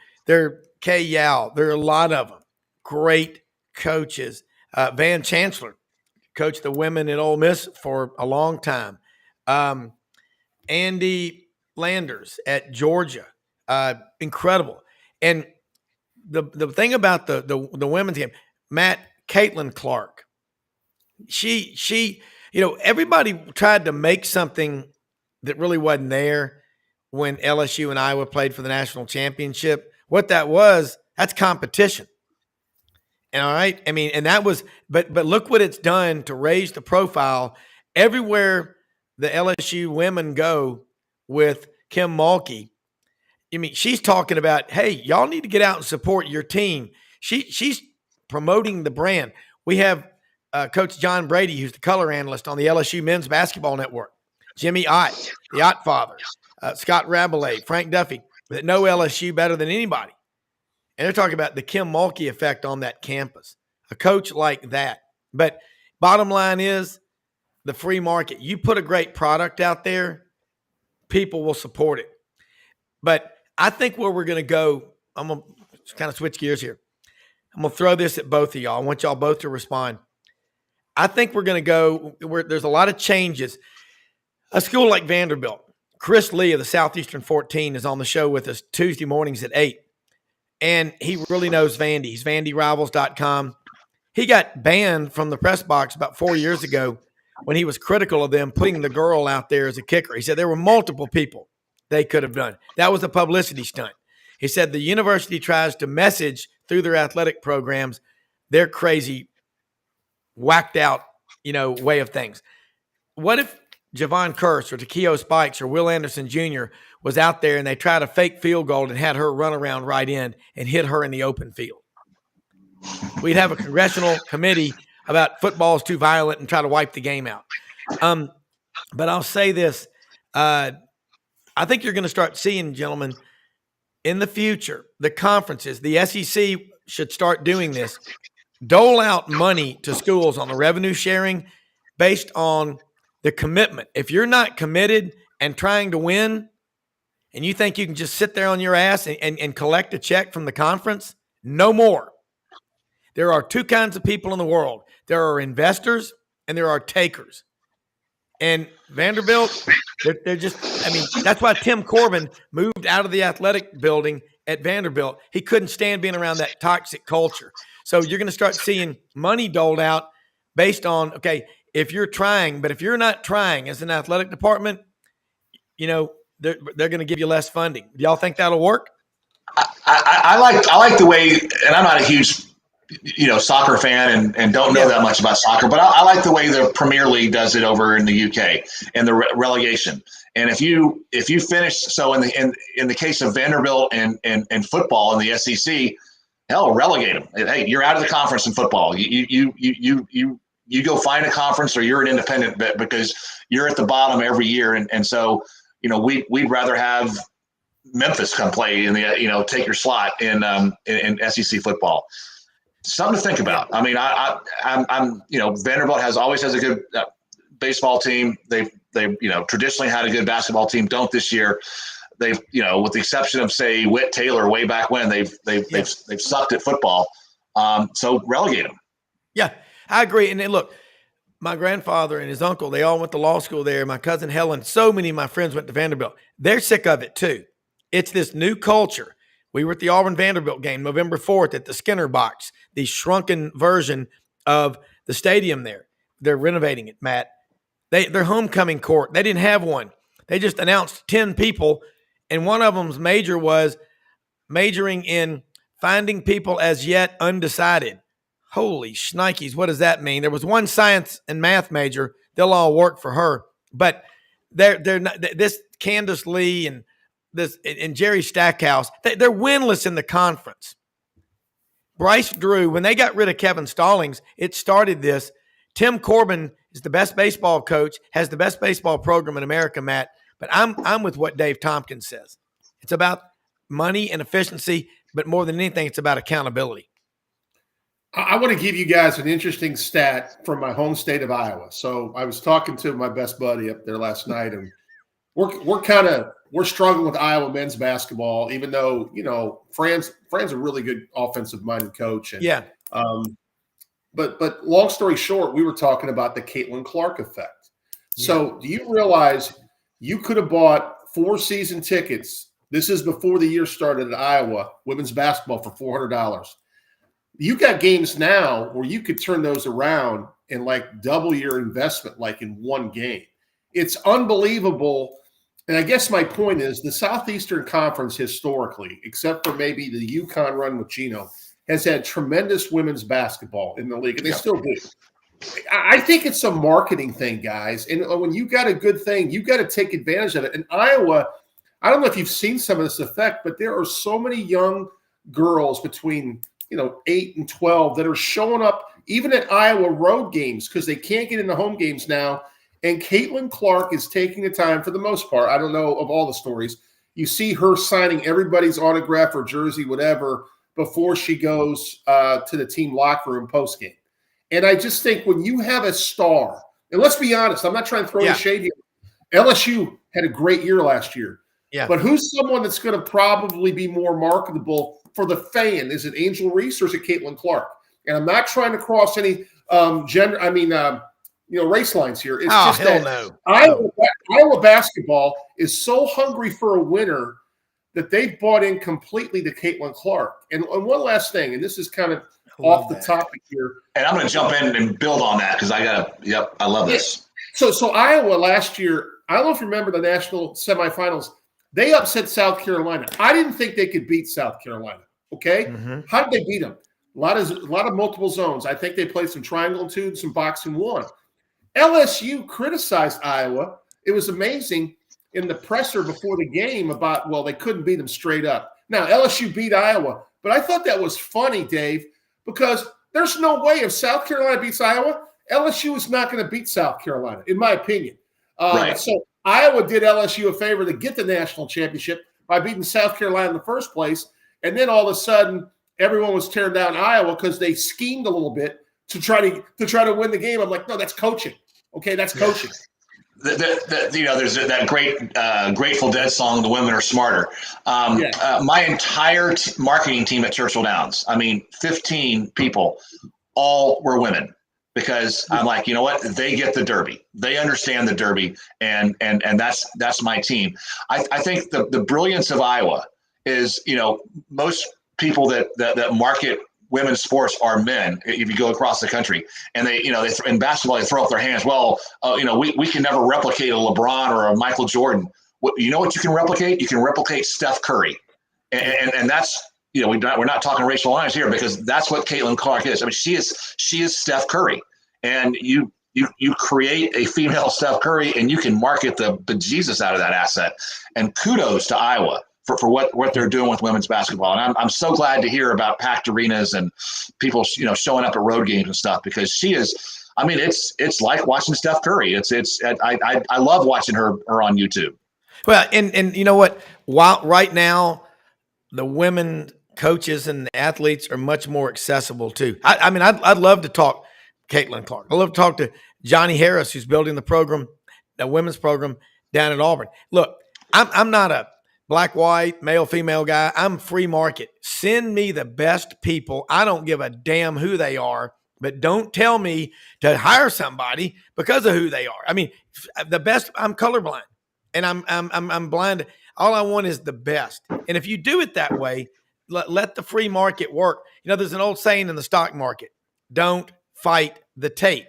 Kay Yao. There are a lot of them. Great coaches. Van Chancellor coached the women at Ole Miss for a long time. Andy Landers at Georgia. Incredible. And the thing about the women's game, Caitlin Clark, she everybody tried to make something that really wasn't there when LSU and Iowa played for the national championship. What that's competition. And all right, I mean, and that was, but look what it's done to raise the profile everywhere the LSU women go with Kim Mulkey. I mean, she's talking about, hey, y'all need to get out and support your team. She's promoting the brand. We have Coach John Brady, who's the color analyst on the LSU Men's Basketball Network. Jimmy Ott, the Ott father, Scott Rabelais, Frank Duffy, that know LSU better than anybody. And they're talking about the Kim Mulkey effect on that campus, a coach like that. But bottom line is the free market. You put a great product out there, people will support it. But I think where we're going to go, I'm going to kind of switch gears here. I'm going to throw this at both of y'all. I want y'all both to respond. I think we're going to go where there's a lot of changes. A school like Vanderbilt, Chris Lee of the Southeastern 14 is on the show with us Tuesday mornings at 8. And he really knows Vandy. He's VandyRivals.com. He got banned from the press box about 4 years ago when he was critical of them putting the girl out there as a kicker. He said there were multiple people they could have done. That was a publicity stunt. He said the university tries to message through their athletic programs their crazy, whacked out, way of things. What if Javon Curse or Takeo Spikes or Will Anderson Jr. was out there and they tried a fake field goal and had her run around right in and hit her in the open field? We'd have a congressional committee about football is too violent and try to wipe the game out. But I'll say this. I think you're going to start seeing, gentlemen, in the future, the conferences, the SEC should start doing this, dole out money to schools on the revenue sharing based on the commitment. If you're not committed and trying to win and you think you can just sit there on your ass and collect a check from the conference, no more. There are two kinds of people in the world. There are investors and there are takers. And Vanderbilt, they're just, that's why Tim Corbin moved out of the athletic building at Vanderbilt. He couldn't stand being around that toxic culture. So you're going to start seeing money doled out based on, okay, if you're trying, but if you're not trying as an athletic department, they're going to give you less funding. Do y'all think that'll work? I like the way, and I'm not a huge soccer fan and don't know that much about soccer, but I like the way the Premier League does it over in the UK and the relegation. And if you finish, so in the case of Vanderbilt and football in the SEC, hell, relegate them. Hey, you're out of the conference in football. You go find a conference or you're an independent because you're at the bottom every year. And so, we'd rather have Memphis come play in the, take your slot in SEC football. Something to think about. I mean, I'm Vanderbilt always has a good baseball team. They've traditionally had a good basketball team. Don't this year. They've with the exception of say Whit Taylor way back when they've sucked at football. So relegate them. Yeah, I agree. And then look, my grandfather and his uncle, they all went to law school there. My cousin Helen, so many of my friends went to Vanderbilt. They're sick of it too. It's this new culture. We were at the Auburn Vanderbilt game November 4th at the Skinner Box, the shrunken version of the stadium there. They're renovating it, Matt. Their homecoming court, they didn't have one. They just announced 10 people, and one of them's major was majoring in finding people as yet undecided. Holy shnikes, what does that mean? There was one science and math major. They'll all work for her. But they're not, this Candace Lee and Jerry Stackhouse, they're winless in the conference. Bryce Drew, when they got rid of Kevin Stallings, it started this. Tim Corbin is the best baseball coach, has the best baseball program in America, Matt. But I'm with what Dave Tompkins says. It's about money and efficiency, but more than anything, it's about accountability. I want to give you guys an interesting stat from my home state of Iowa. So I was talking to my best buddy up there last night, and we're struggling with Iowa men's basketball, even though, Fran's a really good offensive-minded coach. And, yeah. But long story short, we were talking about the Caitlin Clark effect. So do you realize you could have bought 4 season tickets? This is before the year started at Iowa, women's basketball, for $400. You got games now where you could turn those around and like double your investment, like in one game. It's unbelievable. And I guess my point is the Southeastern Conference historically, except for maybe the UConn run with Gino, has had tremendous women's basketball in the league, and they still do. I think it's a marketing thing, guys. And when you got a good thing, you got to take advantage of it. In Iowa, I don't know if you've seen some of this effect, but there are so many young girls between 8 and 12 that are showing up even at Iowa road games because they can't get into home games now. And Caitlin Clark is taking the time, for the most part, I don't know of all the stories, you see her signing everybody's autograph or jersey, whatever, before she goes to the team locker room postgame. And I just think when you have a star, and let's be honest, I'm not trying to throw any shade here. LSU had a great year last year. Yeah. But who's someone that's going to probably be more marketable for the fan? Is it Angel Reese or is it Caitlin Clark? And I'm not trying to cross any race lines here. It's just that no. Iowa basketball is so hungry for a winner that they've bought in completely to Caitlin Clark. And one last thing, and this is kind of off the topic here. And I'm going to jump in and build on that because I love this. So Iowa last year, I don't know if you remember the national semifinals, they upset South Carolina. I didn't think they could beat South Carolina. Okay. Mm-hmm. How did they beat them? A lot of multiple zones. I think they played some triangle and 2, some box and 1. LSU criticized Iowa. It was amazing in the presser before the game about, they couldn't beat them straight up. Now, LSU beat Iowa, but I thought that was funny, Dave, because there's no way if South Carolina beats Iowa, LSU is not going to beat South Carolina, in my opinion. Right. So Iowa did LSU a favor to get the national championship by beating South Carolina in the first place, and then all of a sudden everyone was tearing down Iowa because they schemed a little bit to try to win the game. I'm like, no, that's coaching. Okay, that's coaching. There's that great Grateful Dead song, "The Women Are Smarter." My entire marketing team at Churchill Downs, 15 people, all were women, because I'm like, you know what? They get the Derby. They understand the Derby, and that's my team. I think the brilliance of Iowa is, most people that market women's sports are men. If you go across the country, and they in basketball, they throw up their hands. Well, we can never replicate a LeBron or a Michael Jordan. You know what you can replicate? You can replicate Steph Curry, and that's we're not talking racial lines here, because that's what Caitlin Clark is. She is Steph Curry, and you create a female Steph Curry, and you can market the bejesus out of that asset. And kudos to Iowa for what they're doing with women's basketball. And I'm so glad to hear about packed arenas and people, showing up at road games and stuff, because she is, it's like watching Steph Curry. I love watching her on YouTube. Well, and you know what, while right now the women coaches and the athletes are much more accessible too. I'd love to talk Caitlin Clark. I'd love to talk to Johnny Harris, who's building the women's program down at Auburn. Look, I'm not a black, white, male, female guy. I'm free market. Send me the best people. I don't give a damn who they are, but don't tell me to hire somebody because of who they are. The best. I'm colorblind, and I'm blind. All I want is the best. And if you do it that way, let the free market work. There's an old saying in the stock market: don't fight the tape.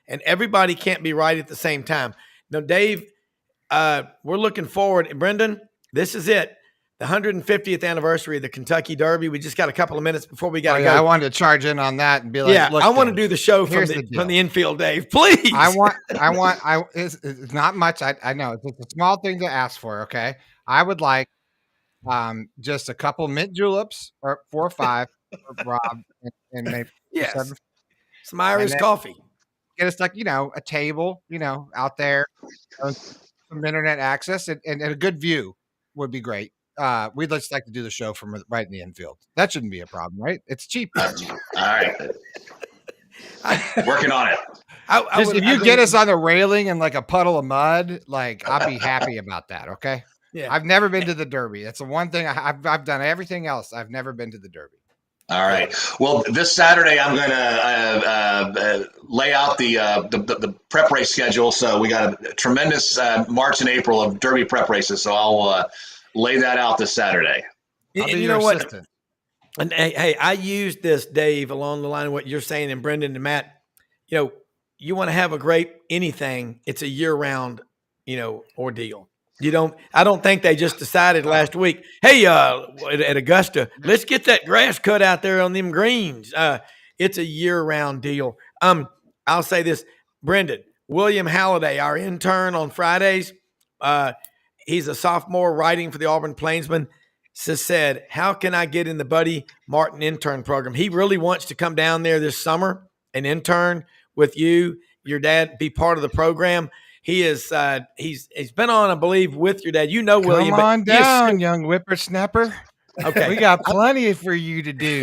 And everybody can't be right at the same time. Now, Dave, we're looking forward. And Brenden, this is it. the 150th anniversary of the Kentucky Derby. We just got a couple of minutes before we got to go. I wanted to charge in on that and be like, look, I want to Dave, do the show from the infield, Dave. Please. It's not much. I know it's a small thing to ask for. Okay. I would like just a couple mint juleps or 4 or 5 for Rob and maybe some Irish coffee. Get us like, a table, out there, some internet access and a good view would be great. We'd just like to do the show from right in the infield. That shouldn't be a problem, right? It's cheap. All right. Working on it. If you get us on the railing and like a puddle of mud, like I'll be happy about that. Okay. Yeah. I've never been to the Derby. That's the one thing I've done everything else. I've never been to the Derby. All right. Well, this Saturday I'm going to lay out the prep race schedule. So we got a tremendous March and April of Derby prep races. So I'll lay that out this Saturday. And you know what? And hey, I used this, Dave, along the line of what you're saying, and Brenden and Matt. You want to have a great anything. It's a year-round, ordeal. I don't think they just decided last week, hey, at Augusta, let's get that grass cut out there on them greens. It's a year-round deal. I'll say this, Brenden, William Halliday, our intern on Fridays, he's a sophomore writing for the Auburn Plainsman, said, how can I get in the Buddy Martin intern program? He really wants to come down there this summer and intern with you, your dad, be part of the program. He is he's been on, I believe, with your dad. William. Come on down, young whippersnapper. Okay. We got plenty for you to do.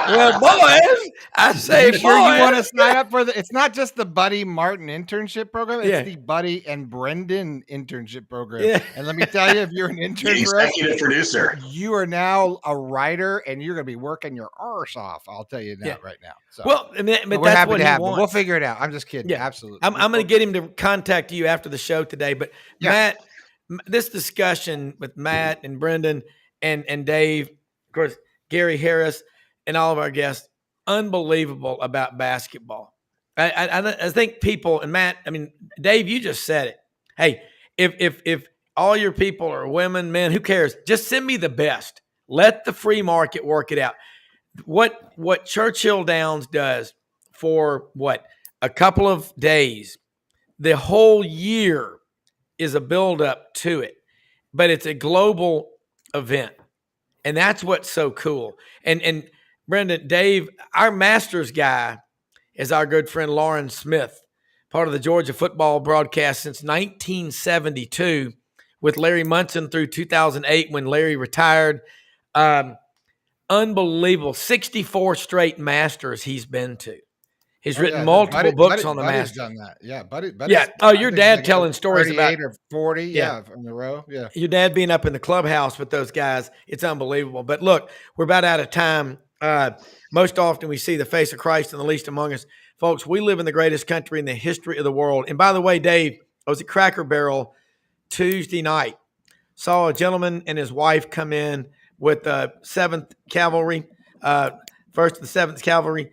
Well, boys, I say, you sure you want to sign up for it's not just the Buddy Martin internship program. It's the Buddy and Brenden internship program. Yeah. And let me tell you, if you're an intern, executive producer, you are now a writer and you're going to be working your arse off. I'll tell you that right now. So, but we're that's happy what to he have wants. We'll figure it out. I'm just kidding. Yeah, absolutely. I'm going to get him to contact you after the show today. But Matt, this discussion with Matt and Brenden and Dave, of course, Gary Harris, and all of our guests, unbelievable about basketball. I think people, and Matt, Dave, you just said it. Hey, if all your people are women, men, who cares? Just send me the best. Let the free market work it out. What Churchill Downs does for a couple of days, the whole year is a buildup to it, but it's a global event. And that's what's so cool. And Brenden, Dave, our Masters guy is our good friend Lauren Smith, part of the Georgia football broadcast since 1972 with Larry Munson through 2008 when Larry retired. Unbelievable. 64 straight Masters he's been to. He's written multiple books on the Masters. Done that. Yeah, Buddy. Yeah. Oh, your dad telling stories about 38 or 40. Yeah, in a row. Yeah. Your dad being up in the clubhouse with those guys. It's unbelievable. But look, we're about out of time. Most often we see the face of Christ in the least among us. Folks, we live in the greatest country in the history of the world. And by the way, Dave, I was at Cracker Barrel Tuesday night. Saw a gentleman and his wife come in with 7th Cavalry, 1st of the 7th Cavalry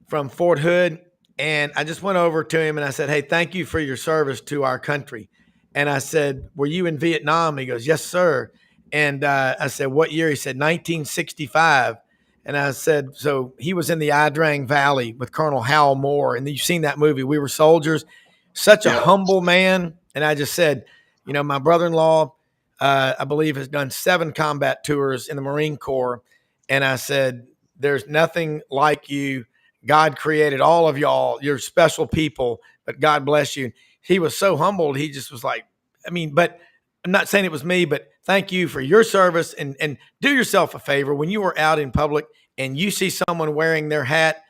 from Fort Hood. And I just went over to him and I said, hey, thank you for your service to our country. And I said, were you in Vietnam? He goes, yes, sir. And I said, what year? He said, 1965. And I said, so he was in the Idrang Valley with Colonel Hal Moore. And you've seen that movie, We Were Soldiers. Such a humble man. And I just said, my brother-in-law, I believe, has done 7 combat tours in the Marine Corps. And I said, there's nothing like you. God created all of y'all. You're special people, but God bless you. He was so humbled. He just was like, but I'm not saying it was me, but thank you for your service and do yourself a favor. When you are out in public and you see someone wearing their hat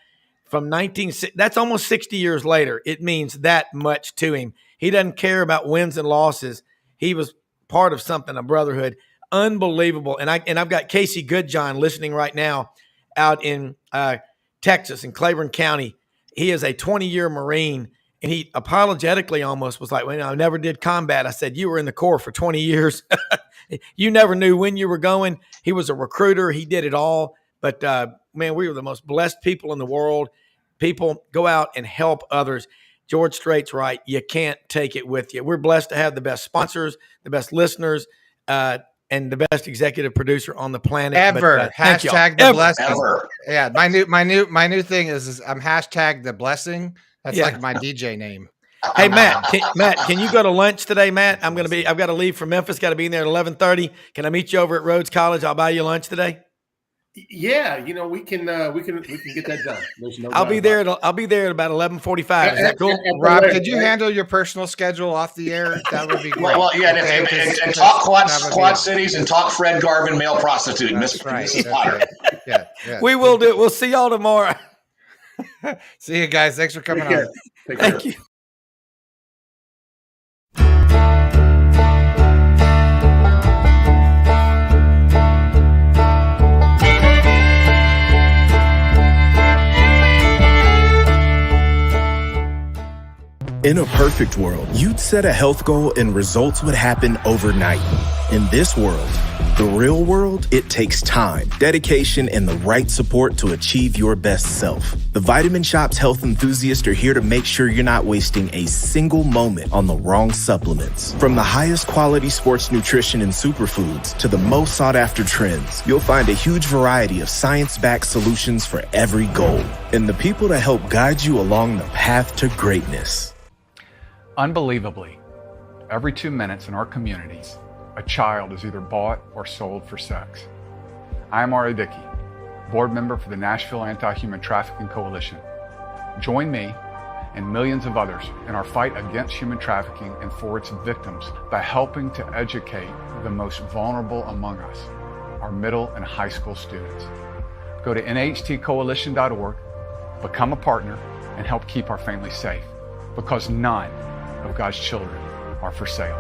from that's almost 60 years later. It means that much to him. He doesn't care about wins and losses. He was part of something, a brotherhood. Unbelievable. And I've got Casey Goodjohn listening right now out in Texas in Claiborne County. He is a 20-year Marine, and he apologetically almost was like, well, I never did combat. I said, you were in the Corps for 20 years. You never knew when you were going. He was a recruiter. He did it all. But, man, we were the most blessed people in the world. People go out and help others. George Strait's right. You can't take it with you. We're blessed to have the best sponsors, the best listeners. and the best executive producer on the planet Ever. But, thank y'all. Hashtag the blessing. Ever. Yeah, my new thing is I'm hashtag the blessing. That's Yeah. like my DJ name. Hey Matt, can you go to lunch today, Matt? I've got to leave for Memphis. Got to be in there at 11:30. Can I meet you over at Rhodes College? I'll buy you lunch today. Yeah, we can get that done. There's no. I'll be there at about 11:45. Is that cool? Rob, could you handle your personal schedule off the air? That would be great. Well, yeah, Okay, and talk Quad Cities and talk Fred Garvin, male prostitute. That's right. Mrs. Potter. Yeah. We will do it. We'll see y'all tomorrow. See you guys. Thanks for coming on. Take care. Thank you. In a perfect world, you'd set a health goal and results would happen overnight. In this world, the real world, it takes time, dedication, and the right support to achieve your best self. The Vitamin Shop's health enthusiasts are here to make sure you're not wasting a single moment on the wrong supplements. From the highest quality sports nutrition and superfoods to the most sought after trends, you'll find a huge variety of science-backed solutions for every goal. And the people to help guide you along the path to greatness. Unbelievably, every 2 minutes in our communities, a child is either bought or sold for sex. I am Ari Dickey, board member for the Nashville Anti-Human Trafficking Coalition. Join me and millions of others in our fight against human trafficking and for its victims by helping to educate the most vulnerable among us, our middle and high school students. Go to nhtcoalition.org, become a partner, and help keep our families safe, because none of God's children are for sale.